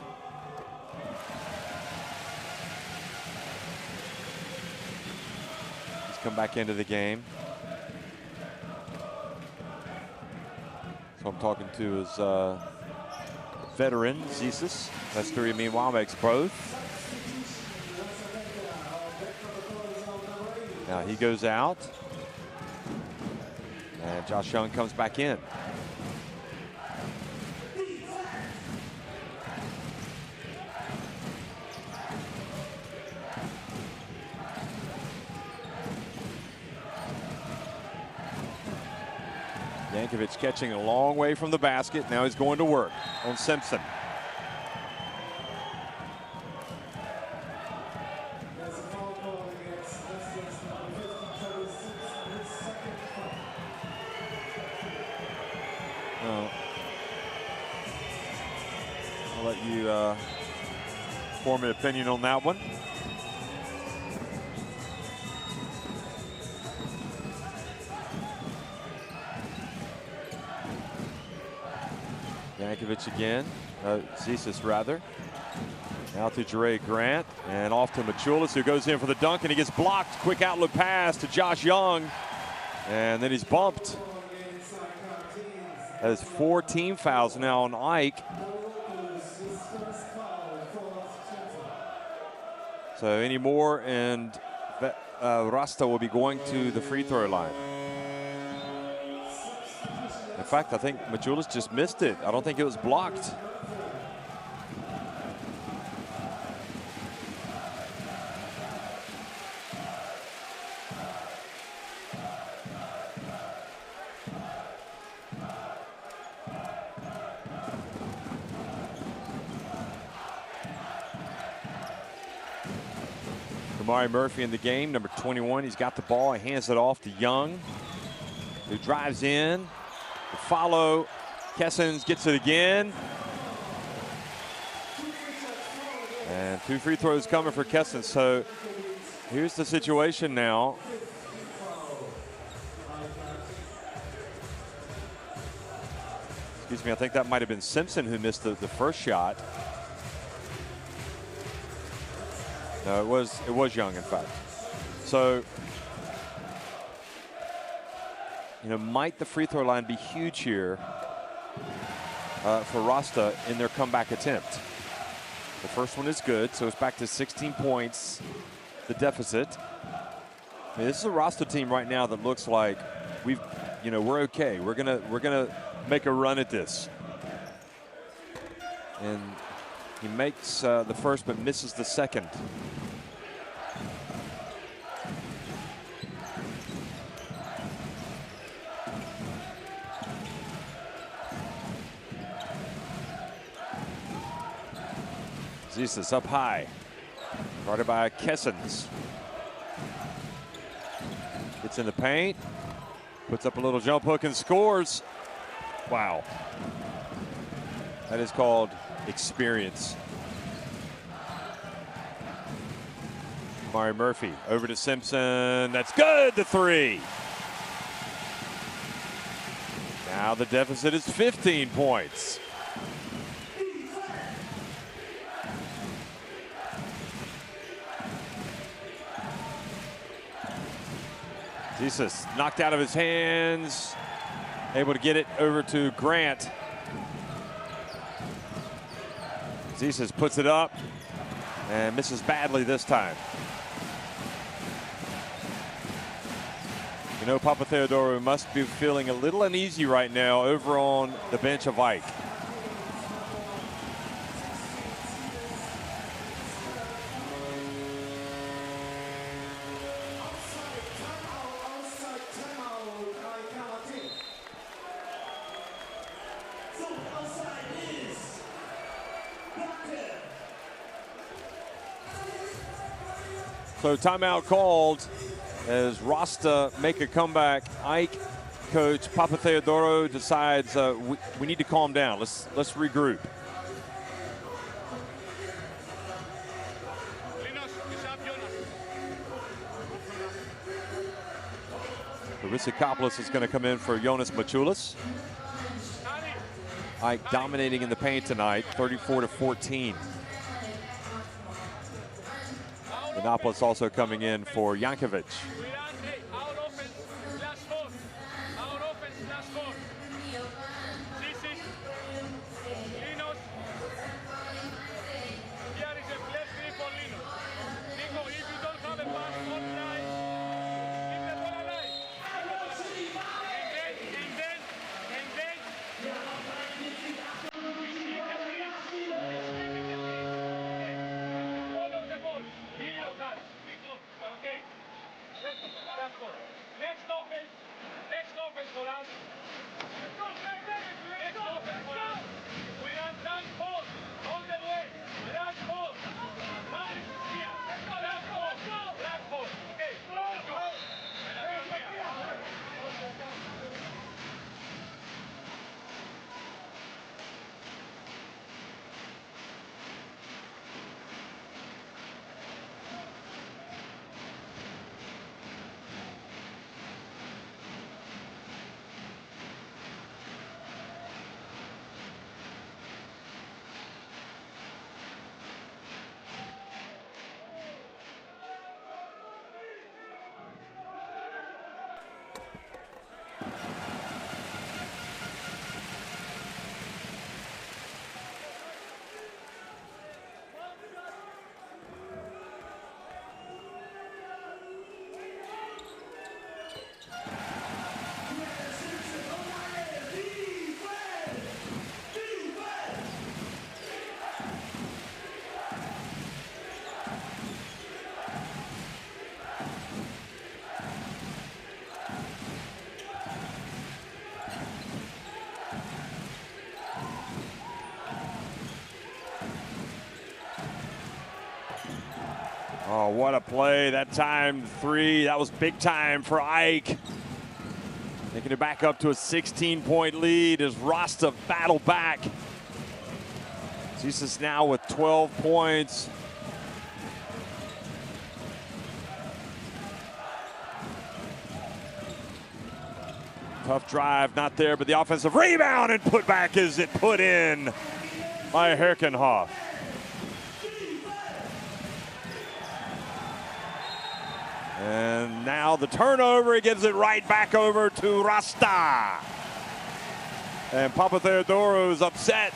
come back into the game. So I'm talking to his veteran, Zisis. That's three, meanwhile, makes both. Now he goes out. And Josh Young comes back in. Yankovic catching a long way from the basket. Now he's going to work on Simpson. I'll let you form an opinion on that one. Yankovic again, Zisis rather. Now to Jere Grant and off to Machulis, who goes in for the dunk and he gets blocked. Quick outlet pass to Josh Young, and then he's bumped. That is 4 team fouls now on Ike. So any more and Rasta will be going to the free throw line. In fact, I think Machulis just missed it. I don't think it was blocked. Kamari Murphy in the game, number 21. He's got the ball. He hands it off to Young, who drives in. The follow. Kessens gets it again. And 2 free throws coming for Kessens. So here's the situation now. Excuse me, I think that might have been Simpson who missed the first shot. No, it was Young, in fact. So, you know, might the free throw line be huge here for Rasta in their comeback attempt? The first one is good, so it's back to 16 points, the deficit. I mean, this is a Rasta team right now that looks like we're okay. We're gonna make a run at this. And he makes the first but misses the second. Zisis up high, guarded by Kessens. Gets in the paint, puts up a little jump hook and scores. Wow. That is called experience. Mari Murphy over to Simpson. That's good, the 3. Now the deficit is 15 points. Jesus knocked out of his hands, able to get it over to Grant. Jesus puts it up and misses badly this time. You know, Papa Theodoro must be feeling a little uneasy right now over on the bench of Ike. So timeout called as Rasta make a comeback. Ike coach Papa Theodoro decides we need to calm down. Let's regroup. Rissikopoulos is going to come in for Jonas Machulis. Ike dominating in the paint tonight, 34-14. Yiannopoulos also coming in for Yankovic. Next offense for us. Next offense for us. We are done ball all the way. Black ball. Black ball. Okay, let's go. Oh, what a play. That time, 3. That was big time for Ike. Taking it back up to a 16-point lead as Rasta battle back. Jesus now with 12 points. Tough drive, not there, but the offensive rebound and put back is it put in by Herkenhoff. And now the turnover, he gives it right back over to Rasta. And Papa Theodoro's upset.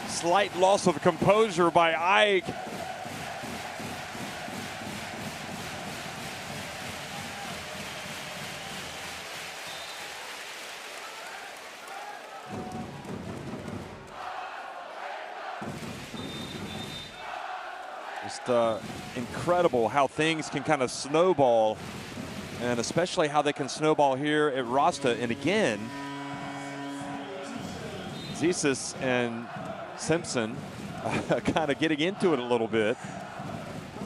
Slight loss of composure by Ike. Just incredible how things can kind of snowball, and especially how they can snowball here at Rasta. And again, Jesus and Simpson kind of getting into it a little bit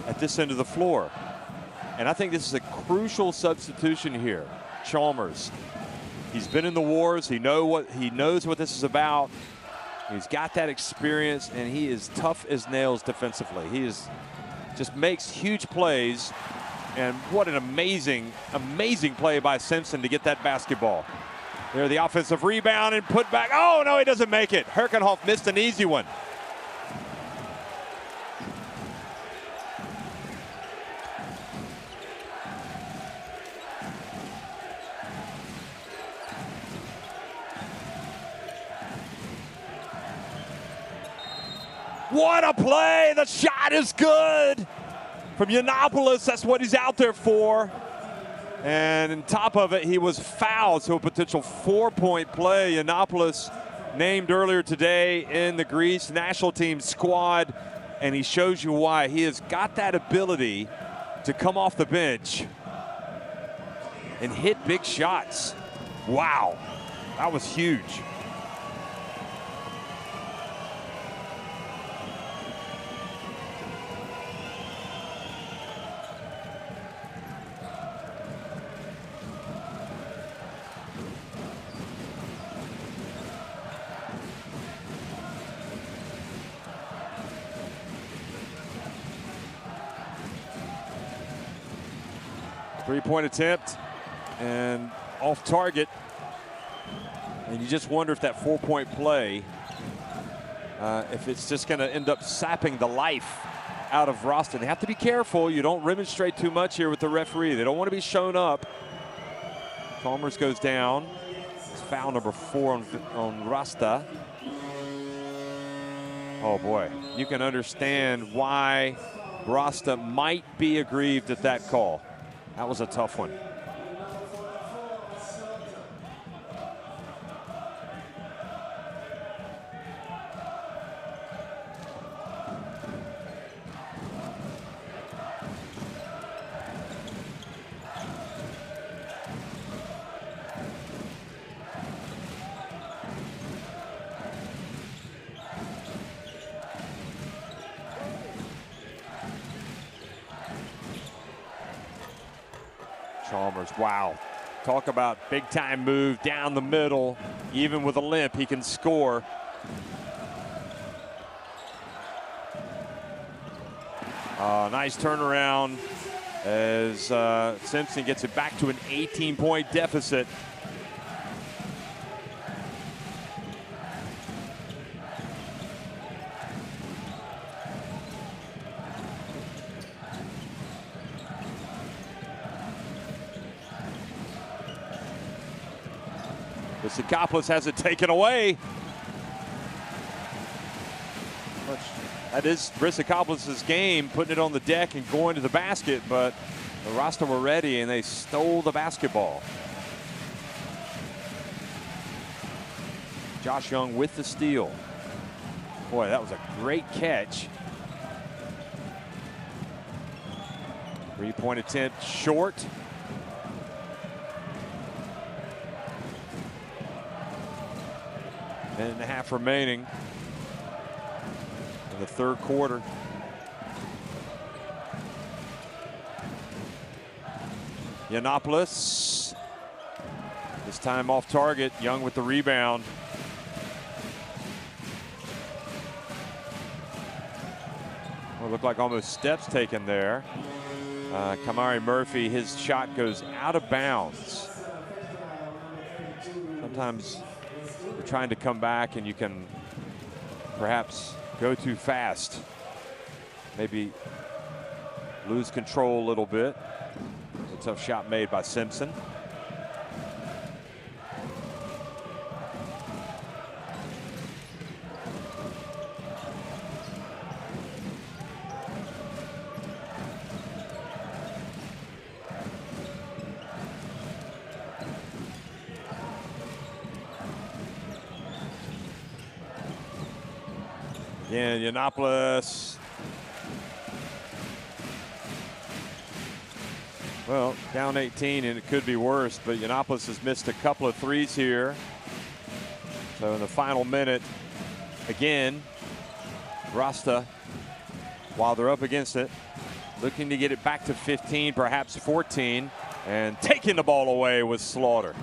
at this end of the floor. And I think this is a crucial substitution here. Chalmers, he's been in the wars. He knows what this is about. He's got that experience, and he is tough as nails defensively. He just makes huge plays, and what an amazing, amazing play by Simpson to get that basketball. There, the offensive rebound and put back. Oh, no, he doesn't make it. Herkenhoff missed an easy one. What a play. The shot is good from Yiannopoulos. That's what he's out there for. And on top of it, he was fouled, so a potential 4-point play. Yiannopoulos named earlier today in the Greece national team squad, and he shows you why. He has got that ability to come off the bench and hit big shots. Wow, that was huge. Three-point attempt and off target. And you just wonder if that 4-point play, if it's just going to end up sapping the life out of Rasta. They have to be careful. You don't remonstrate too much here with the referee. They don't want to be shown up. Chalmers goes down. It's foul number 4 on Rasta. Oh, boy. You can understand why Rasta might be aggrieved at that call. That was a tough one. Chalmers, wow. Talk about big time move down the middle. Even with a limp, he can score. Nice turnaround as Simpson gets it back to an 18-point deficit. Sikopoulos has it taken away. That is Rysakopoulos' game, putting it on the deck and going to the basket, but the Rasta were ready and they stole the basketball. Josh Young with the steal. Boy, that was a great catch. 3-point attempt short. Minute and a half remaining in the third quarter. Yiannopoulos, this time off target. Young with the rebound. Well, looked like almost steps taken there. Kamari Murphy, his shot goes out of bounds. Sometimes you're trying to come back and you can perhaps go too fast. Maybe lose control a little bit. A tough shot made by Simpson. Again, Yiannopoulos. Well, down 18 and it could be worse, but Yiannopoulos has missed a couple of threes here. So in the final minute, again, Rasta, while they're up against it, looking to get it back to 15, perhaps 14, and taking the ball away with Slaughter.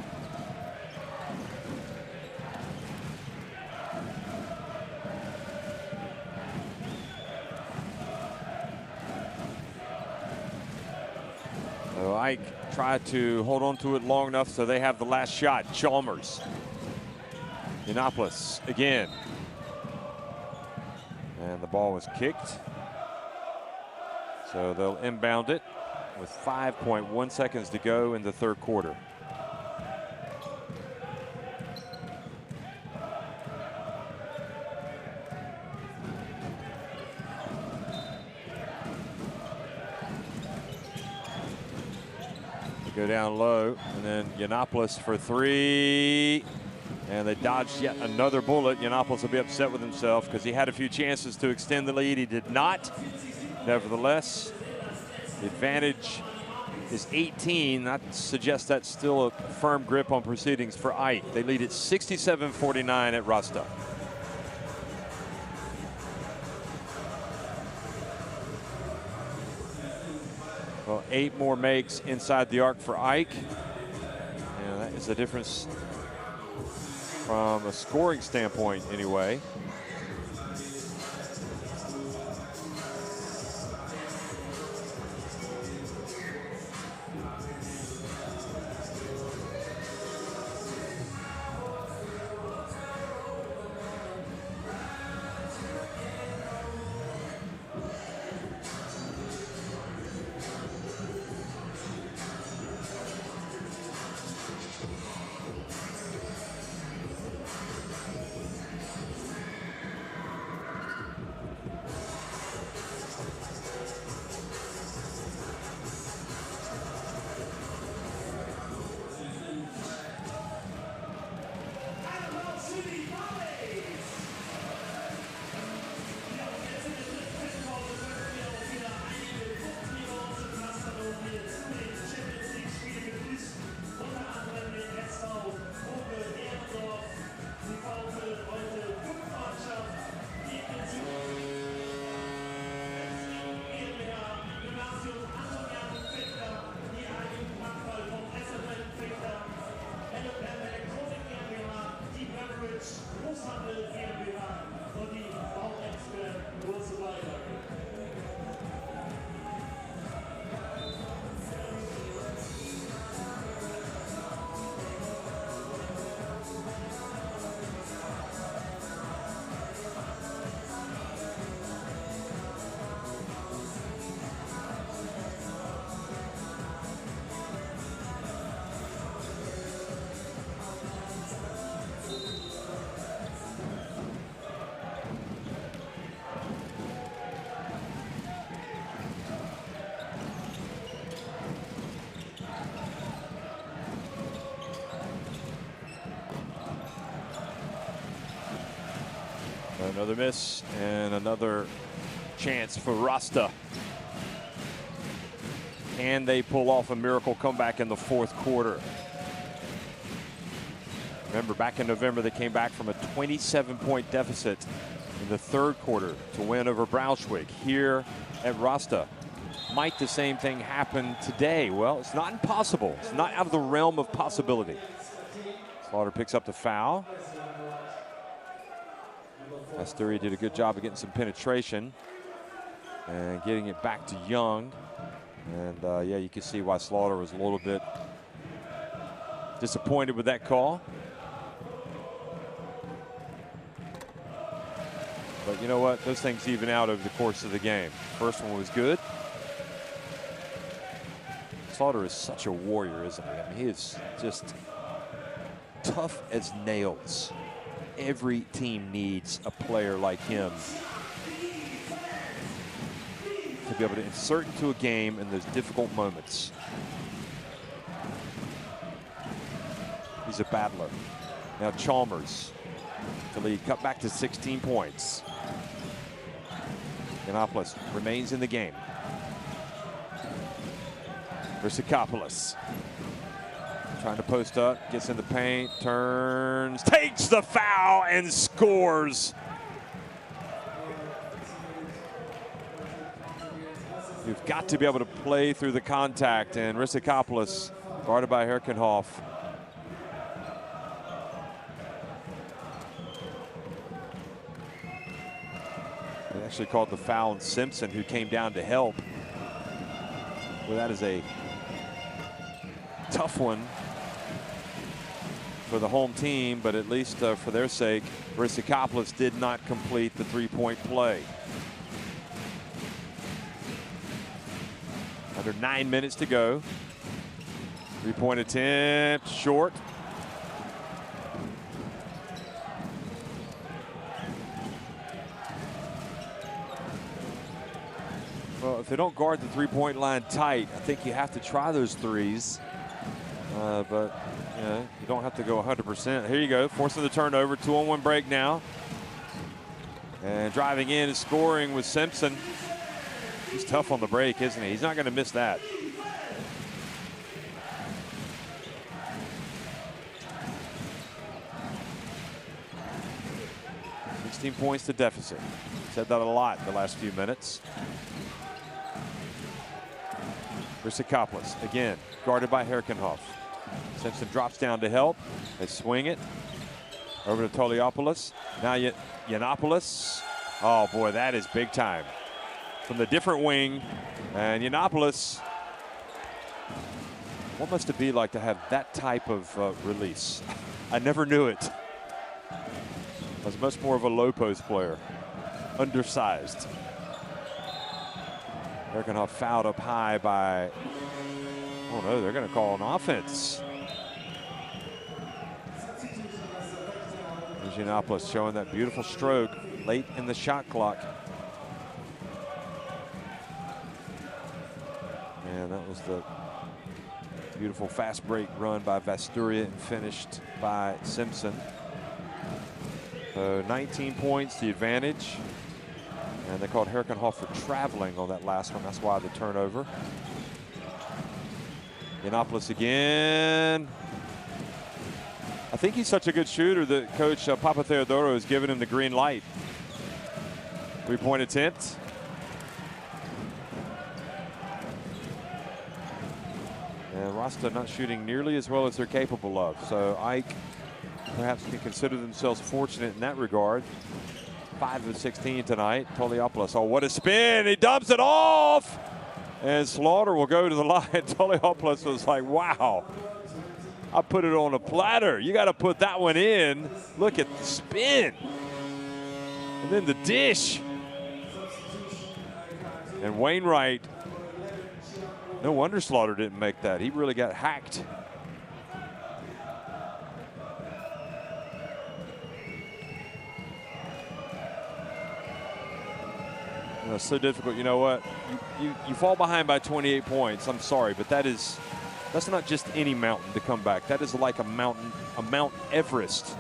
Ike tried to hold on to it long enough so they have the last shot. Chalmers. Yiannopoulos again. And the ball was kicked. So they'll inbound it with 5.1 seconds to go in the third quarter. Go down low, and then Yiannopoulos for three. And they dodged yet another bullet. Yiannopoulos will be upset with himself because he had a few chances to extend the lead. He did not. Nevertheless, the advantage is 18. That suggests that's still a firm grip on proceedings for Ike. They lead at 67-49 at Rasta. Well, 8 more makes inside the arc for Ike. And that is the difference from a scoring standpoint anyway. Another miss and another chance for Rasta. Can they pull off a miracle comeback in the fourth quarter? Remember, back in November, they came back from a 27-point deficit in the third quarter to win over Braunschweig here at Rasta. Might the same thing happen today? Well, it's not impossible. It's not out of the realm of possibility. Slaughter picks up the foul. Asturi did a good job of getting some penetration and getting it back to Young. And yeah, you can see why Slaughter was a little bit disappointed with that call. But you know what? Those things even out over the course of the game. First one was good. Slaughter is such a warrior, isn't he? I mean, he is just tough as nails. Every team needs a player like him to be able to insert into a game in those difficult moments. He's a battler. Now Chalmers, the lead cut back to 16 points. Yiannopoulos remains in the game. Rysakopoulos trying to post up, gets in the paint, turns, takes the foul and scores. You've got to be able to play through the contact, and Rysakopoulos, guarded by Herkenhoff. They actually called the foul on Simpson, who came down to help. Well, that is a tough one for the home team, but at least for their sake, Rysakopoulos did not complete the three-point play. Under 9 minutes to go. Three-point attempt, short. Well, if they don't guard the three-point line tight, I think you have to try those threes. But you know, you don't have to go 100%. Here you go, forcing the turnover, 2-on-1 break now. And driving in and scoring with Simpson. He's tough on the break, isn't he? He's not going to miss that. $16 points to deficit. Said that a lot the last few minutes. Rysakopoulos again, guarded by Herkenhoff. Simpson drops down to help. They swing it over to Toliopoulos. Now Yiannopoulos. Oh boy, that is big time. From the different wing, and Yiannopoulos. What must it be like to have that type of release? I never knew it. I was much more of a low post player, undersized. Herkenhoff fouled up high by, oh no, they're going to call an offense. There's Yiannopoulos showing that beautiful stroke late in the shot clock. And that was the beautiful fast break run by Vasturia and finished by Simpson. So 19 points, the advantage. And they called Herkenhoff for traveling on that last one. That's why the turnover. Yiannopoulos again. I think he's such a good shooter that Coach Papa Theodoro has given him the green light. Three-point attempt. And Rasta not shooting nearly as well as they're capable of. So Ike perhaps can consider themselves fortunate in that regard. 5 of 16 tonight. Toliopoulos. Oh, what a spin. He dumps it off. And Slaughter will go to the line. Toliopoulos was like, wow. I put it on a platter. You got to put that one in. Look at the spin. And then the dish. And Wainwright. No wonder Slaughter didn't make that. He really got hacked. It's so difficult. You know what? You fall behind by 28 points. I'm sorry, but that's not just any mountain to come back. That is like a Mount Everest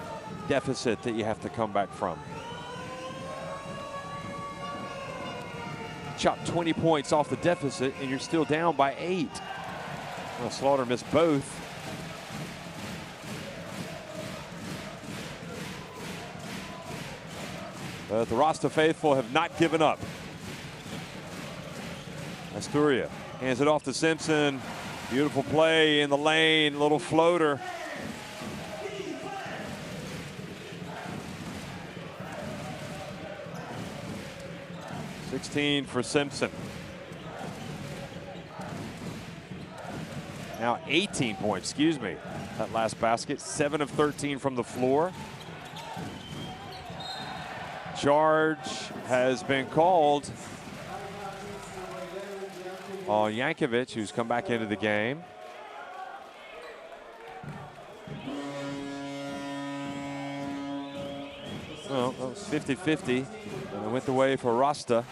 deficit that you have to come back from. chop 20 points off the deficit, and you're still down by 8. Well, Slaughter missed both. But the Rasta faithful have not given up. Asturia hands it off to Simpson. Beautiful play in the lane, little floater. (16) for Simpson. Now 18 points, excuse me. That last basket, 7 of 13 from the floor. Charge has been called on Yankovic, who's come back into the game. Well, that was 50-50, and it went the way for Rasta.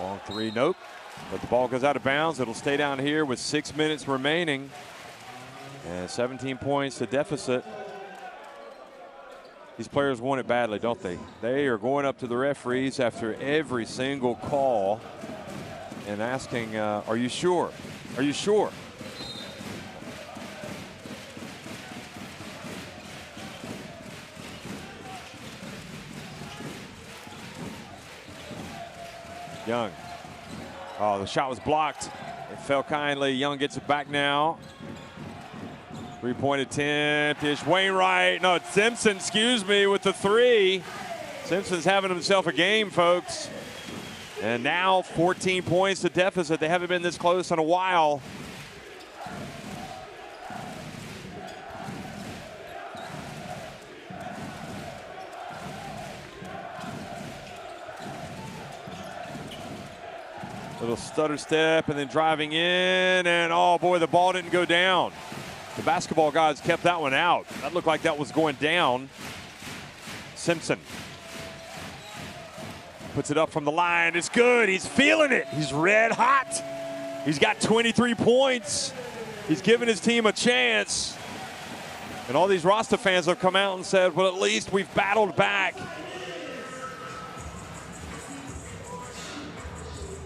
Long three, nope. But the ball goes out of bounds. It'll stay down here with 6 minutes remaining. And 17 points to deficit. These players want it badly, don't they? They are going up to the referees after every single call and asking, are you sure? Are you sure? Young. Oh, the shot was blocked. It fell kindly. Young gets it back now. 3-point attempt. Wainwright. No, Simpson, excuse me, with the 3. Simpson's having himself a game, folks. And now 14 points to deficit. They haven't been this close in a while. Little stutter step and then driving in, and oh boy, the ball didn't go down. The basketball guys kept that one out. That looked like that was going down. Simpson puts it up from the line. It's good. He's feeling it. He's red hot. He's got 23 points. He's giving his team a chance. And all these Rasta fans have come out and said, well, at least we've battled back.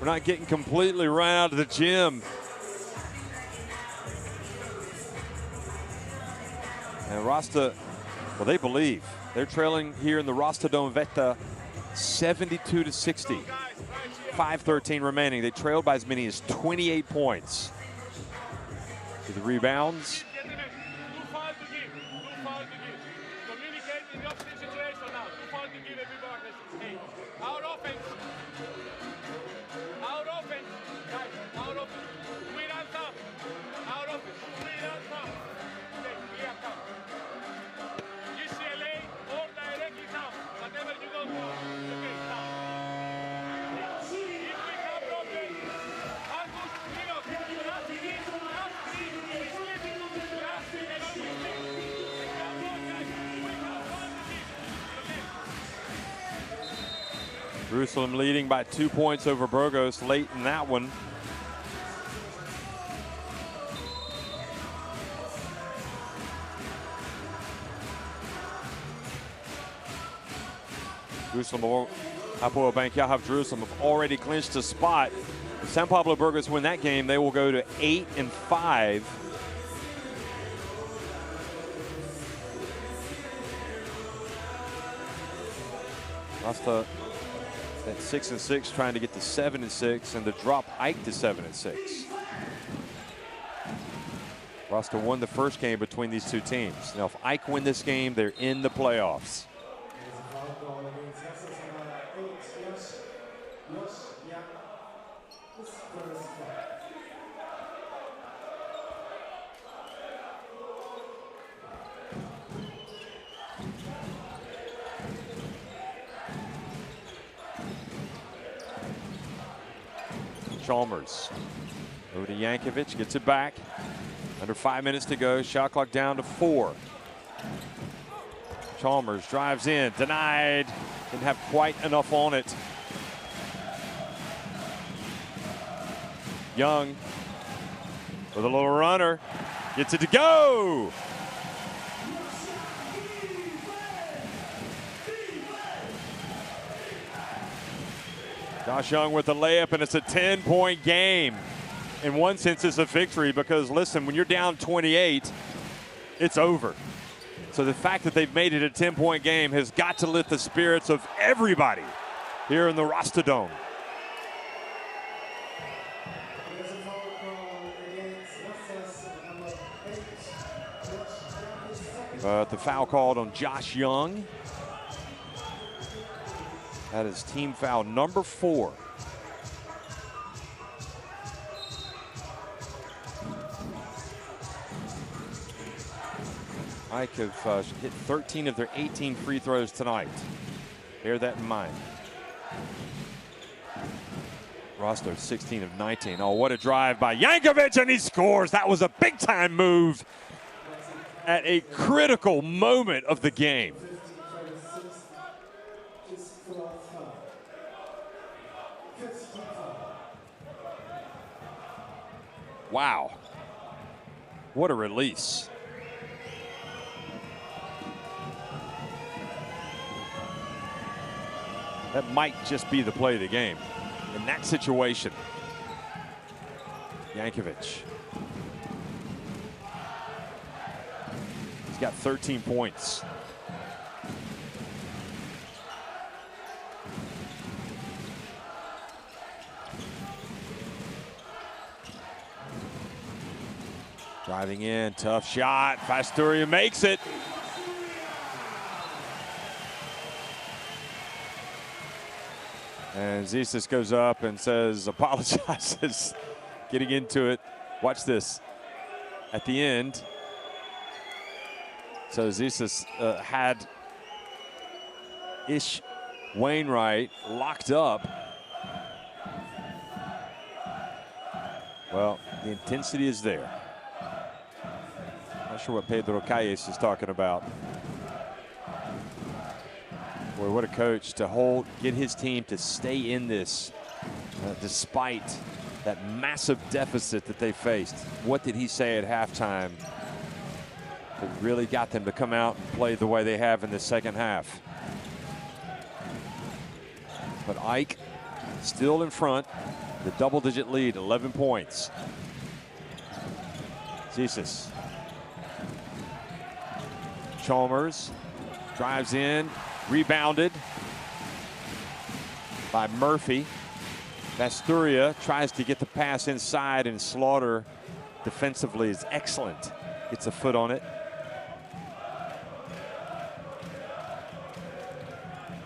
We're not getting completely run out of the gym. And Rasta, well, they believe. They're trailing here in the Rasta Vechta 72-60. 5:13 remaining. They trailed by as many as 28 points. To the rebounds. Jerusalem leading by 2 points over Burgos late in that one. Jerusalem, Hapoel Bank Yahav Jerusalem have already clinched a spot. If San Pablo Burgos win that game, they will go to 8-5. Rasta at 6-6, trying to get to 7-6, and to drop Ike to 7-6. Rasta won the first game between these two teams. Now, if Ike win this game, they're in the playoffs. Chalmers over to Yankovic, gets it back. Under 5 minutes to go, shot clock down to 4. Chalmers drives in, denied, didn't have quite enough on it. Young with a little runner, gets it to go. Josh Young with the layup, and it's a 10-point game. In one sense, it's a victory because, listen, when you're down 28, it's over. So the fact that they've made it a 10-point game has got to lift the spirits of everybody here in the Rasta Dome. The foul called on Josh Young. That is team foul number 4. AEK have hit 13 of their 18 free throws tonight. Bear that in mind. Rasta 16 of 19. Oh, what a drive by Yankovic, and he scores. That was a big-time move at a critical moment of the game. Wow. What a release. That might just be the play of the game in that situation. Yankovic. He's got 13 points. Driving in, tough shot. Pasturia makes it. And Zisis goes up and says, apologizes, getting into it. Watch this. At the end, so Zisis had Ish Wainwright locked up. Well, the intensity is there. Not sure what Pedro Calles is talking about. Boy, what a coach to get his team to stay in this despite that massive deficit that they faced. What did he say at halftime that really got them to come out and play the way they have in the second half? But AEK still in front, the double-digit lead, 11 points. Zisis. Chalmers drives in, rebounded by Murphy. Pasturia tries to get the pass inside, and Slaughter defensively is excellent. Gets a foot on it.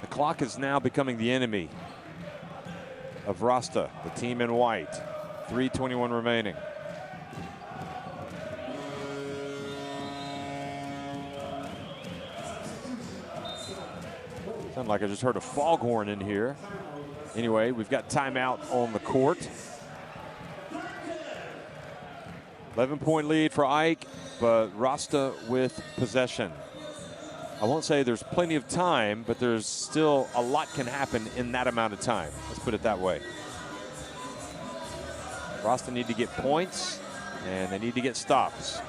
The clock is now becoming the enemy of Rasta, the team in white. 3:21 remaining. Sounded like I just heard a foghorn in here. Anyway, we've got timeout on the court. 11-point lead for AEK, but Rasta with possession. I won't say there's plenty of time, but there's still a lot can happen in that amount of time. Let's put it that way. Rasta need to get points, and they need to get stops.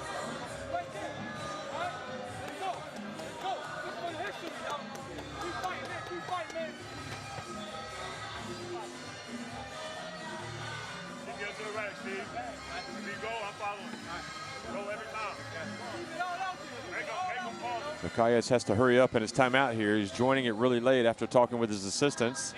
Calles has to hurry up in his timeout here. He's joining it really late after talking with his assistants.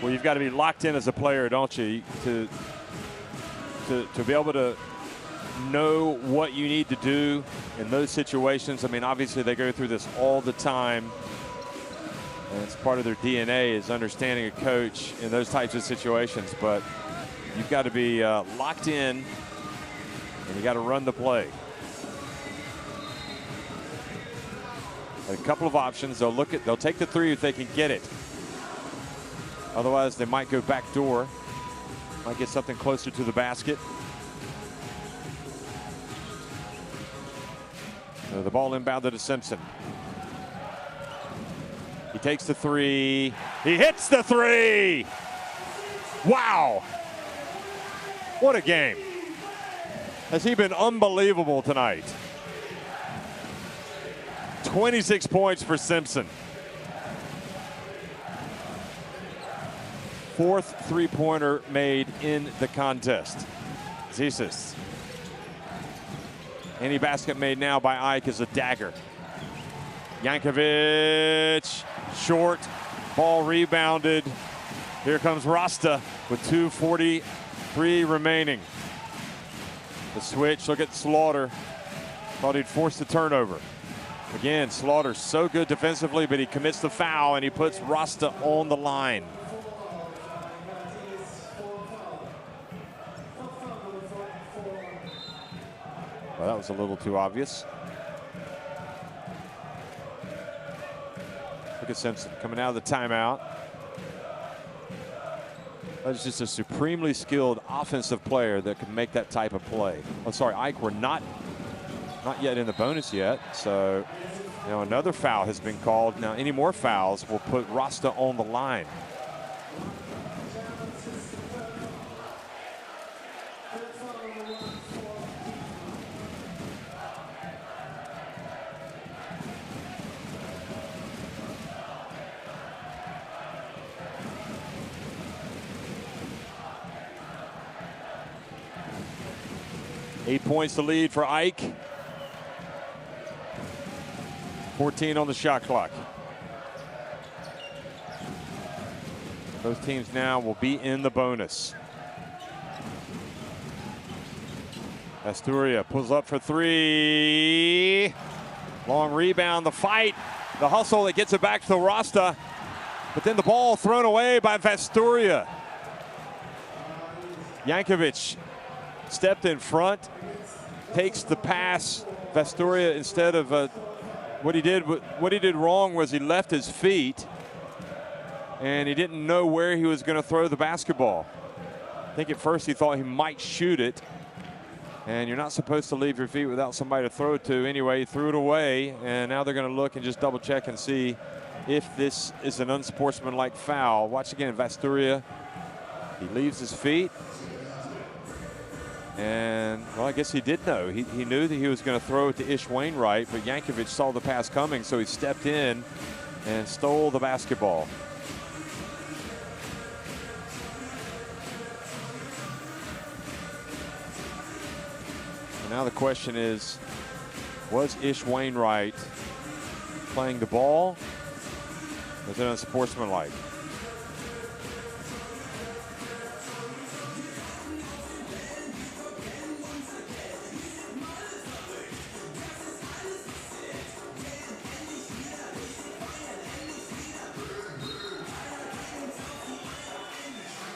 Well, you've got to be locked in as a player, don't you, to be able to know what you need to do in those situations. I mean, obviously they go through this all the time, and it's part of their DNA is understanding a coach in those types of situations. But you've got to be locked in, and you got to run the play. A couple of options. They'll take the three if they can get it. Otherwise, they might go back door. Might get something closer to the basket. So the ball inbounded to Simpson. He takes the three. He hits the three. Wow. What a game. Has he been unbelievable tonight? 26 points for Simpson. Fourth three-pointer made in the contest. Zisis. Any basket made now by Ike is a dagger. Yankovic, short, ball rebounded. Here comes Rasta with 2:43 remaining. The switch, look at Slaughter. Thought he'd force the turnover. Again, Slaughter's so good defensively, but he commits the foul and he puts Rasta on the line. Well, that was a little too obvious. Look at Simpson coming out of the timeout. That's just a supremely skilled offensive player that can make that type of play. Oh, sorry, Ike, we're not yet in the bonus yet. So, you know, another foul has been called. Now, any more fouls will put Rasta on the line. Eight points to lead for Ike. 14 on the shot clock. Both teams now will be in the bonus. Asturia pulls up for three. Long rebound, the fight, the hustle that gets it back to the Rasta. But then the ball thrown away by Vasturia. Yankovic stepped in front, takes the pass. Vasturia, instead of what he did wrong was he left his feet and he didn't know where he was going to throw the basketball. I think at first he thought he might shoot it, and you're not supposed to leave your feet without somebody to throw it to. Anyway, he threw it away, and now they're going to look and just double check and see if this is an unsportsmanlike foul. Watch again, Vasturia. He leaves his feet. And, well, I guess he did know. He knew that he was going to throw it to Ish Wainwright, but Yankovic saw the pass coming, so he stepped in and stole the basketball. And now the question is, was Ish Wainwright playing the ball? Was it unsportsmanlike?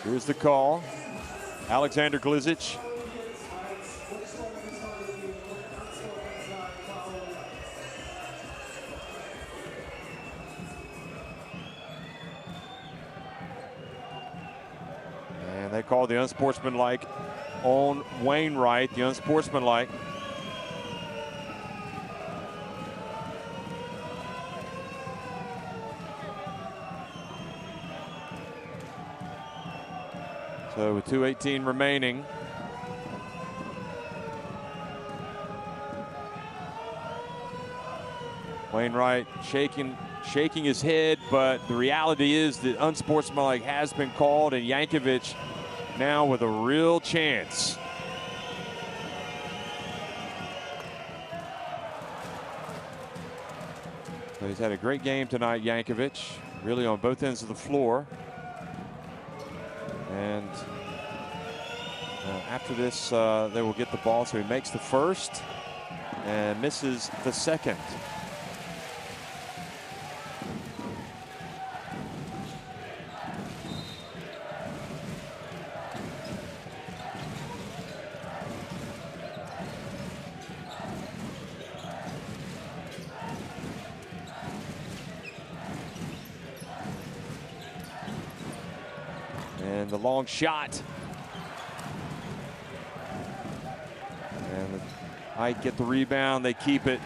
Here's the call. Alexander Glizic. And they call the unsportsmanlike on Wainwright, the unsportsmanlike. So with 2:18 remaining. Wainwright shaking his head, but the reality is that unsportsmanlike has been called, and Yankovic now with a real chance. So he's had a great game tonight, Yankovic, really on both ends of the floor. And After this, they will get the ball, so he makes the first and misses the second. And the long shot. And Ike get the rebound, they keep it.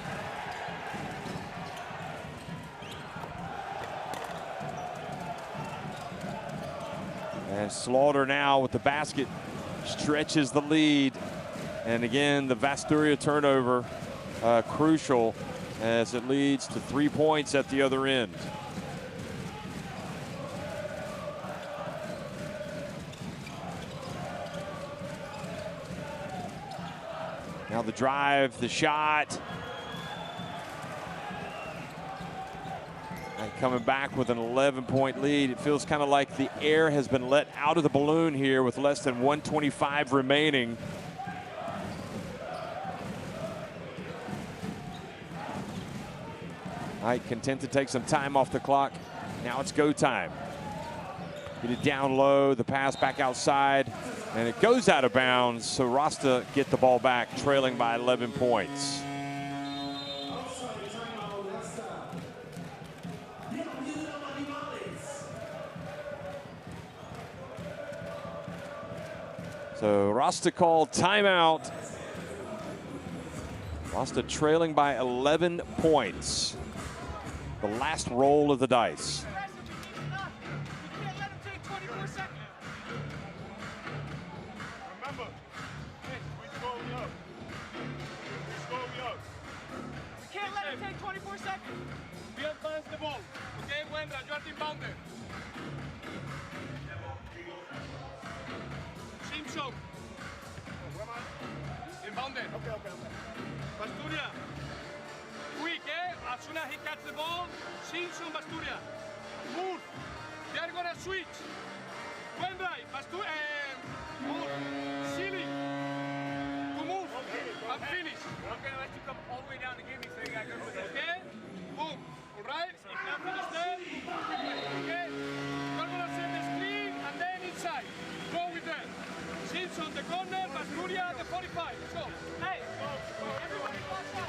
And Slaughter now with the basket stretches the lead. And again, the Vasturia turnover crucial as it leads to 3 points at the other end. Now the drive, the shot. And coming back with an 11-point lead. It feels kind of like the air has been let out of the balloon here with less than 1:25 remaining. Ike content to take some time off the clock. Now it's go time. Get it down low, the pass back outside, and it goes out of bounds, so Rasta get the ball back, trailing by 11 points. So Rasta called timeout. Rasta trailing by 11 points. The last roll of the dice. Vasturia, quick, as soon as he catches the ball, Simpson, Vasturia, move, they're gonna switch, Wendell, Vasturia, Silly, to move, and finish. Okay, let's come all the way down to give me so you got good with it. Okay, boom, all right, if not finish there, okay, you're gonna send the screen and then inside, go with them. Simpson, the corner, Vasturia, the 45, let's go. Hey, everybody watch out.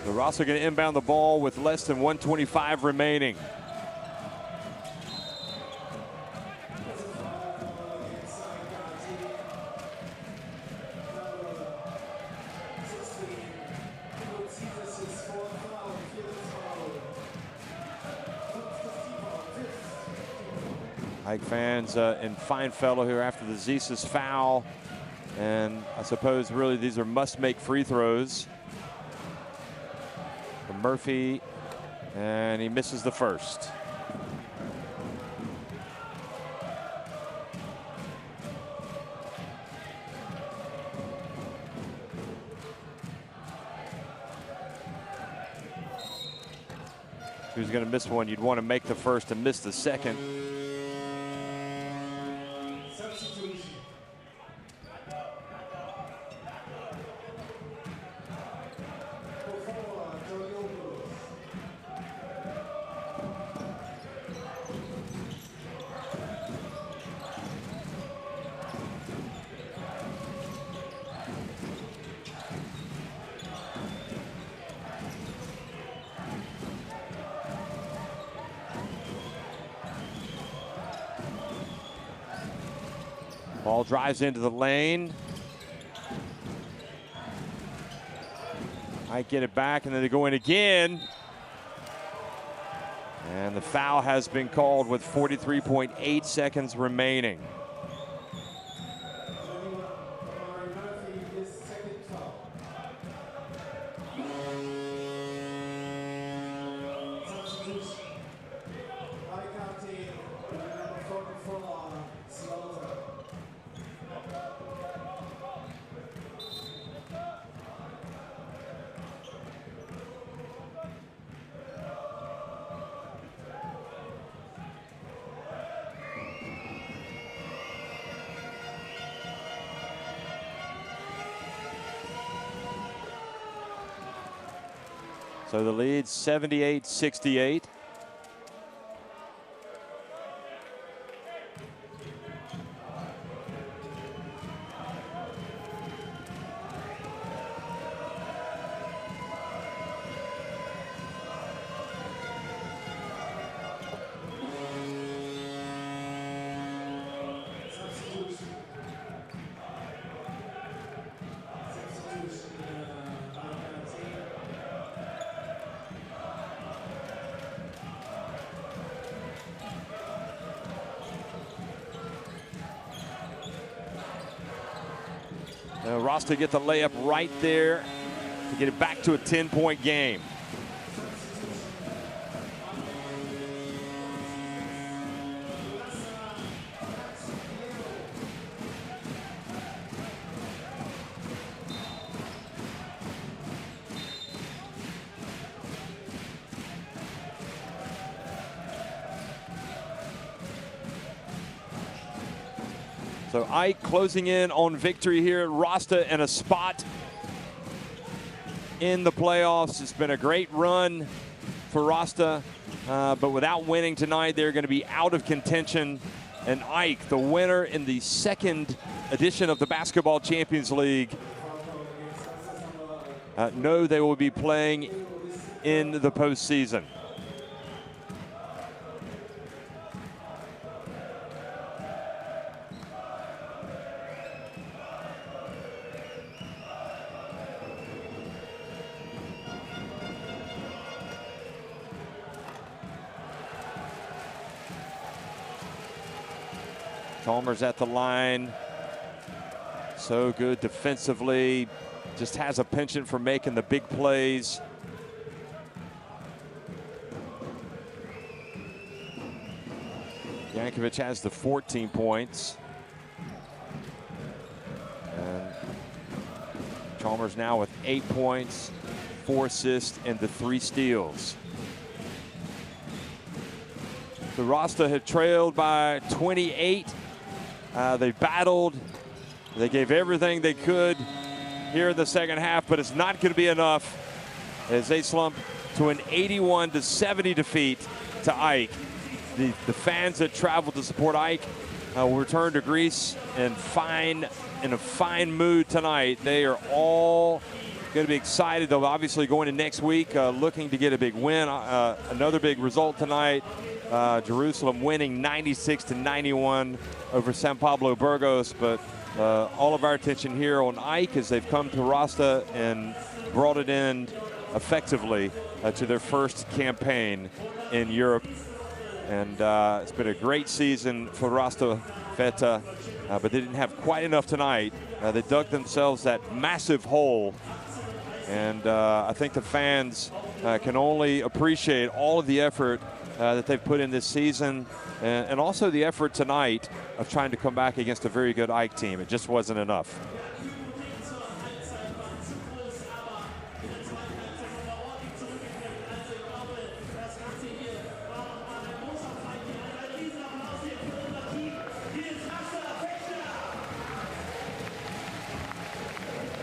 The Rasta going to inbound the ball with less than 1:25 remaining. Ike fans in fine fellow here after the Zesis foul. And I suppose really these are must-make free throws. Murphy, and he misses the first. If he was going to miss one, you'd want to make the first and miss the second. Ball drives into the lane. I get it back, and then they go in again. And the foul has been called with 43.8 seconds remaining. So the lead 78-68. Rasta get the layup right there to get it back to a 10-point game. So Ike closing in on victory here at Rasta and a spot in the playoffs. It's been a great run for Rasta, but without winning tonight, they're going to be out of contention. And Ike, the winner in the second edition of the Basketball Champions League, know they will be playing in the postseason. Chalmers at the line, so good defensively, just has a penchant for making the big plays. Yankovic has the 14 points. And Chalmers now with 8 points, 4 assists, and the 3 steals. The Rasta had trailed by 28. They battled. They gave everything they could here in the second half, but it's not going to be enough as they slump to an 81-70 defeat to Ike. The fans that traveled to support Ike will return to Greece in a fine mood tonight. They are all going to be excited, though, obviously going into next week, looking to get a big win. Another big result tonight. Jerusalem winning 96-91 over San Pablo Burgos, but all of our attention here on Ike as they've come to Rasta and brought it in effectively to their first campaign in Europe. And it's been a great season for Rasta Vechta, but they didn't have quite enough tonight. They dug themselves that massive hole, and I think the fans can only appreciate all of the effort that they've put in this season, and also the effort tonight of trying to come back against a very good Ike team. It just wasn't enough.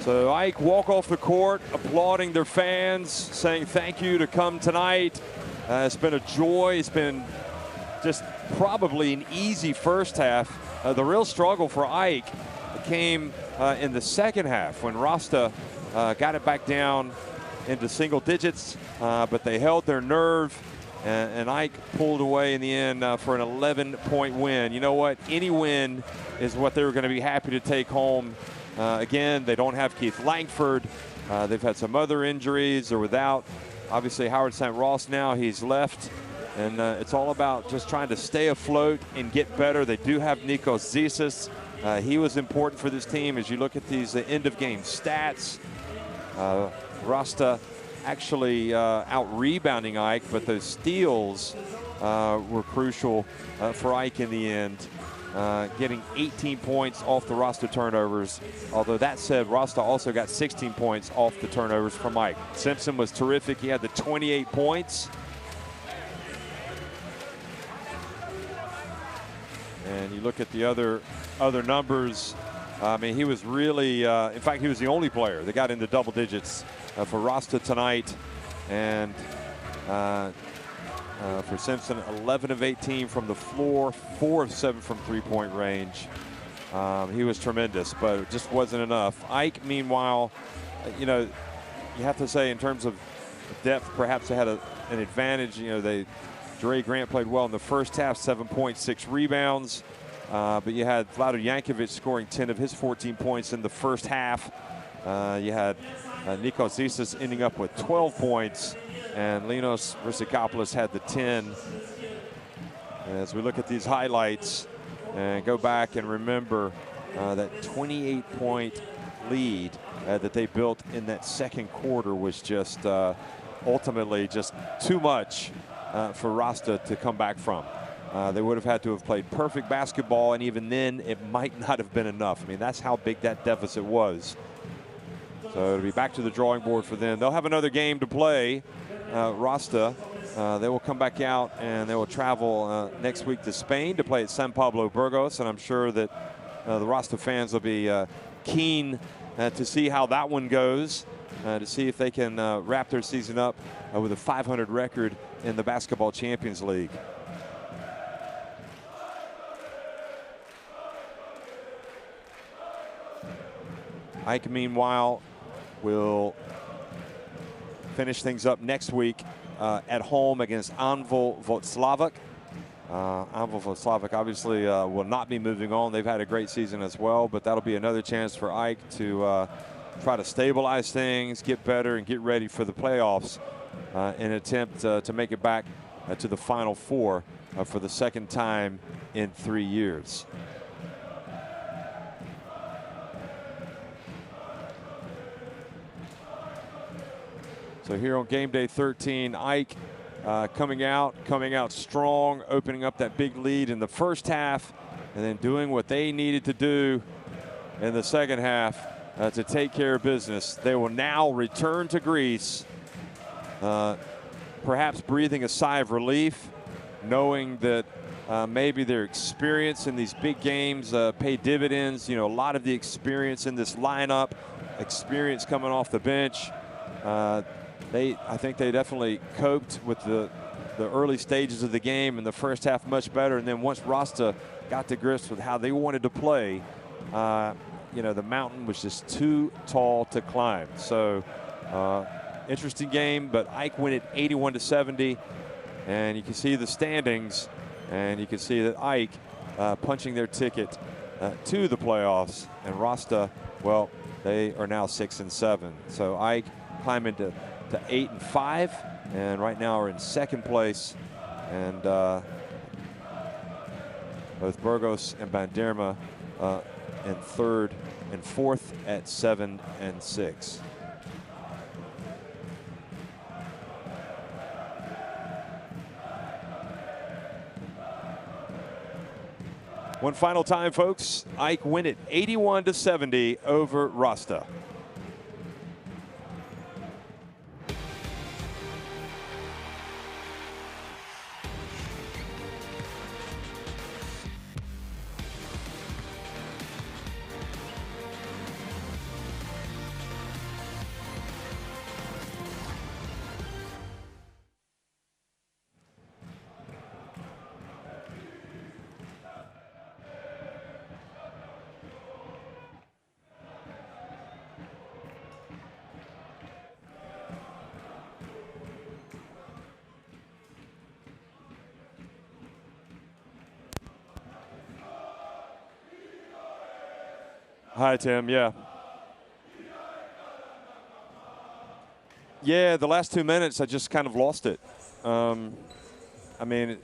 So Ike walk off the court, applauding their fans, saying thank you to come tonight. It's been a joy. It's been just probably an easy first half. The real struggle for Ike came in the second half when Rasta got it back down into single digits, but they held their nerve, and Ike pulled away in the end for an 11-point win. You know what? Any win is what they were going to be happy to take home. Again, they don't have Keith Langford. They've had some other injuries. They're without, obviously, Howard St. Ross now. He's left And it's all about just trying to stay afloat and get better. They do have Nikos Zisis. He was important for this team. As you look at these end-of-game stats, Rasta actually out-rebounding Ike, but those steals were crucial for Ike in the end, getting 18 points off the Rasta turnovers. Although that said, Rasta also got 16 points off the turnovers from Ike. Simpson was terrific. He had the 28 points. And you look at the other numbers. I mean, he was really, in fact, he was the only player that got into double digits for Rasta tonight. And for Simpson, 11 of 18 from the floor, 4 of 7 from three-point range. He was tremendous, but it just wasn't enough. Ike, meanwhile, you know, you have to say in terms of depth, perhaps they had an advantage. You know, Dre Grant played well in the first half, 7.6 rebounds. But you had Vlado Yankovic scoring 10 of his 14 points in the first half. You had Nikos Zisis ending up with 12 points, and Linos Rissikopoulos had the 10. As we look at these highlights and go back and remember that 28-point lead that they built in that second quarter was just ultimately just too much for Rasta to come back from. They would have had to have played perfect basketball, and even then it might not have been enough. I mean, that's how big that deficit was. So it'll be back to the drawing board for them. They'll have another game to play, Rasta. They will come back out and they will travel next week to Spain to play at San Pablo Burgos, and I'm sure that the Rasta fans will be keen to see how that one goes, to see if they can wrap their season up with a 500 record in the Basketball Champions League. Ike, meanwhile, will finish things up next week at home against Anwil Włocławek. Anwil Włocławek obviously will not be moving on. They've had a great season as well, but that'll be another chance for Ike to try to stabilize things, get better, and get ready for the playoffs in an attempt to make it back to the Final Four for the second time in 3 years. So here on game day 13, Ike coming out strong, opening up that big lead in the first half, and then doing what they needed to do in the second half to take care of business. They will now return to Greece, perhaps breathing a sigh of relief, knowing that maybe their experience in these big games pay dividends. You know, a lot of the experience in this lineup, experience coming off the bench. I think they definitely coped with the early stages of the game in the first half much better. And then once Rasta got to grips with how they wanted to play, you know, the mountain was just too tall to climb. So interesting game, but Ike win it 81-70. And you can see the standings, and you can see that Ike punching their ticket to the playoffs. And Rasta, well, they are now 6-7. So Ike climbing to 8-5, and right now are in second place, and both Burgos and Banderma in third and fourth at 7-6. One final time, folks. Ike win it 81-70 over Rasta. Hi, Tim. Yeah, the last 2 minutes, I just kind of lost it. I mean,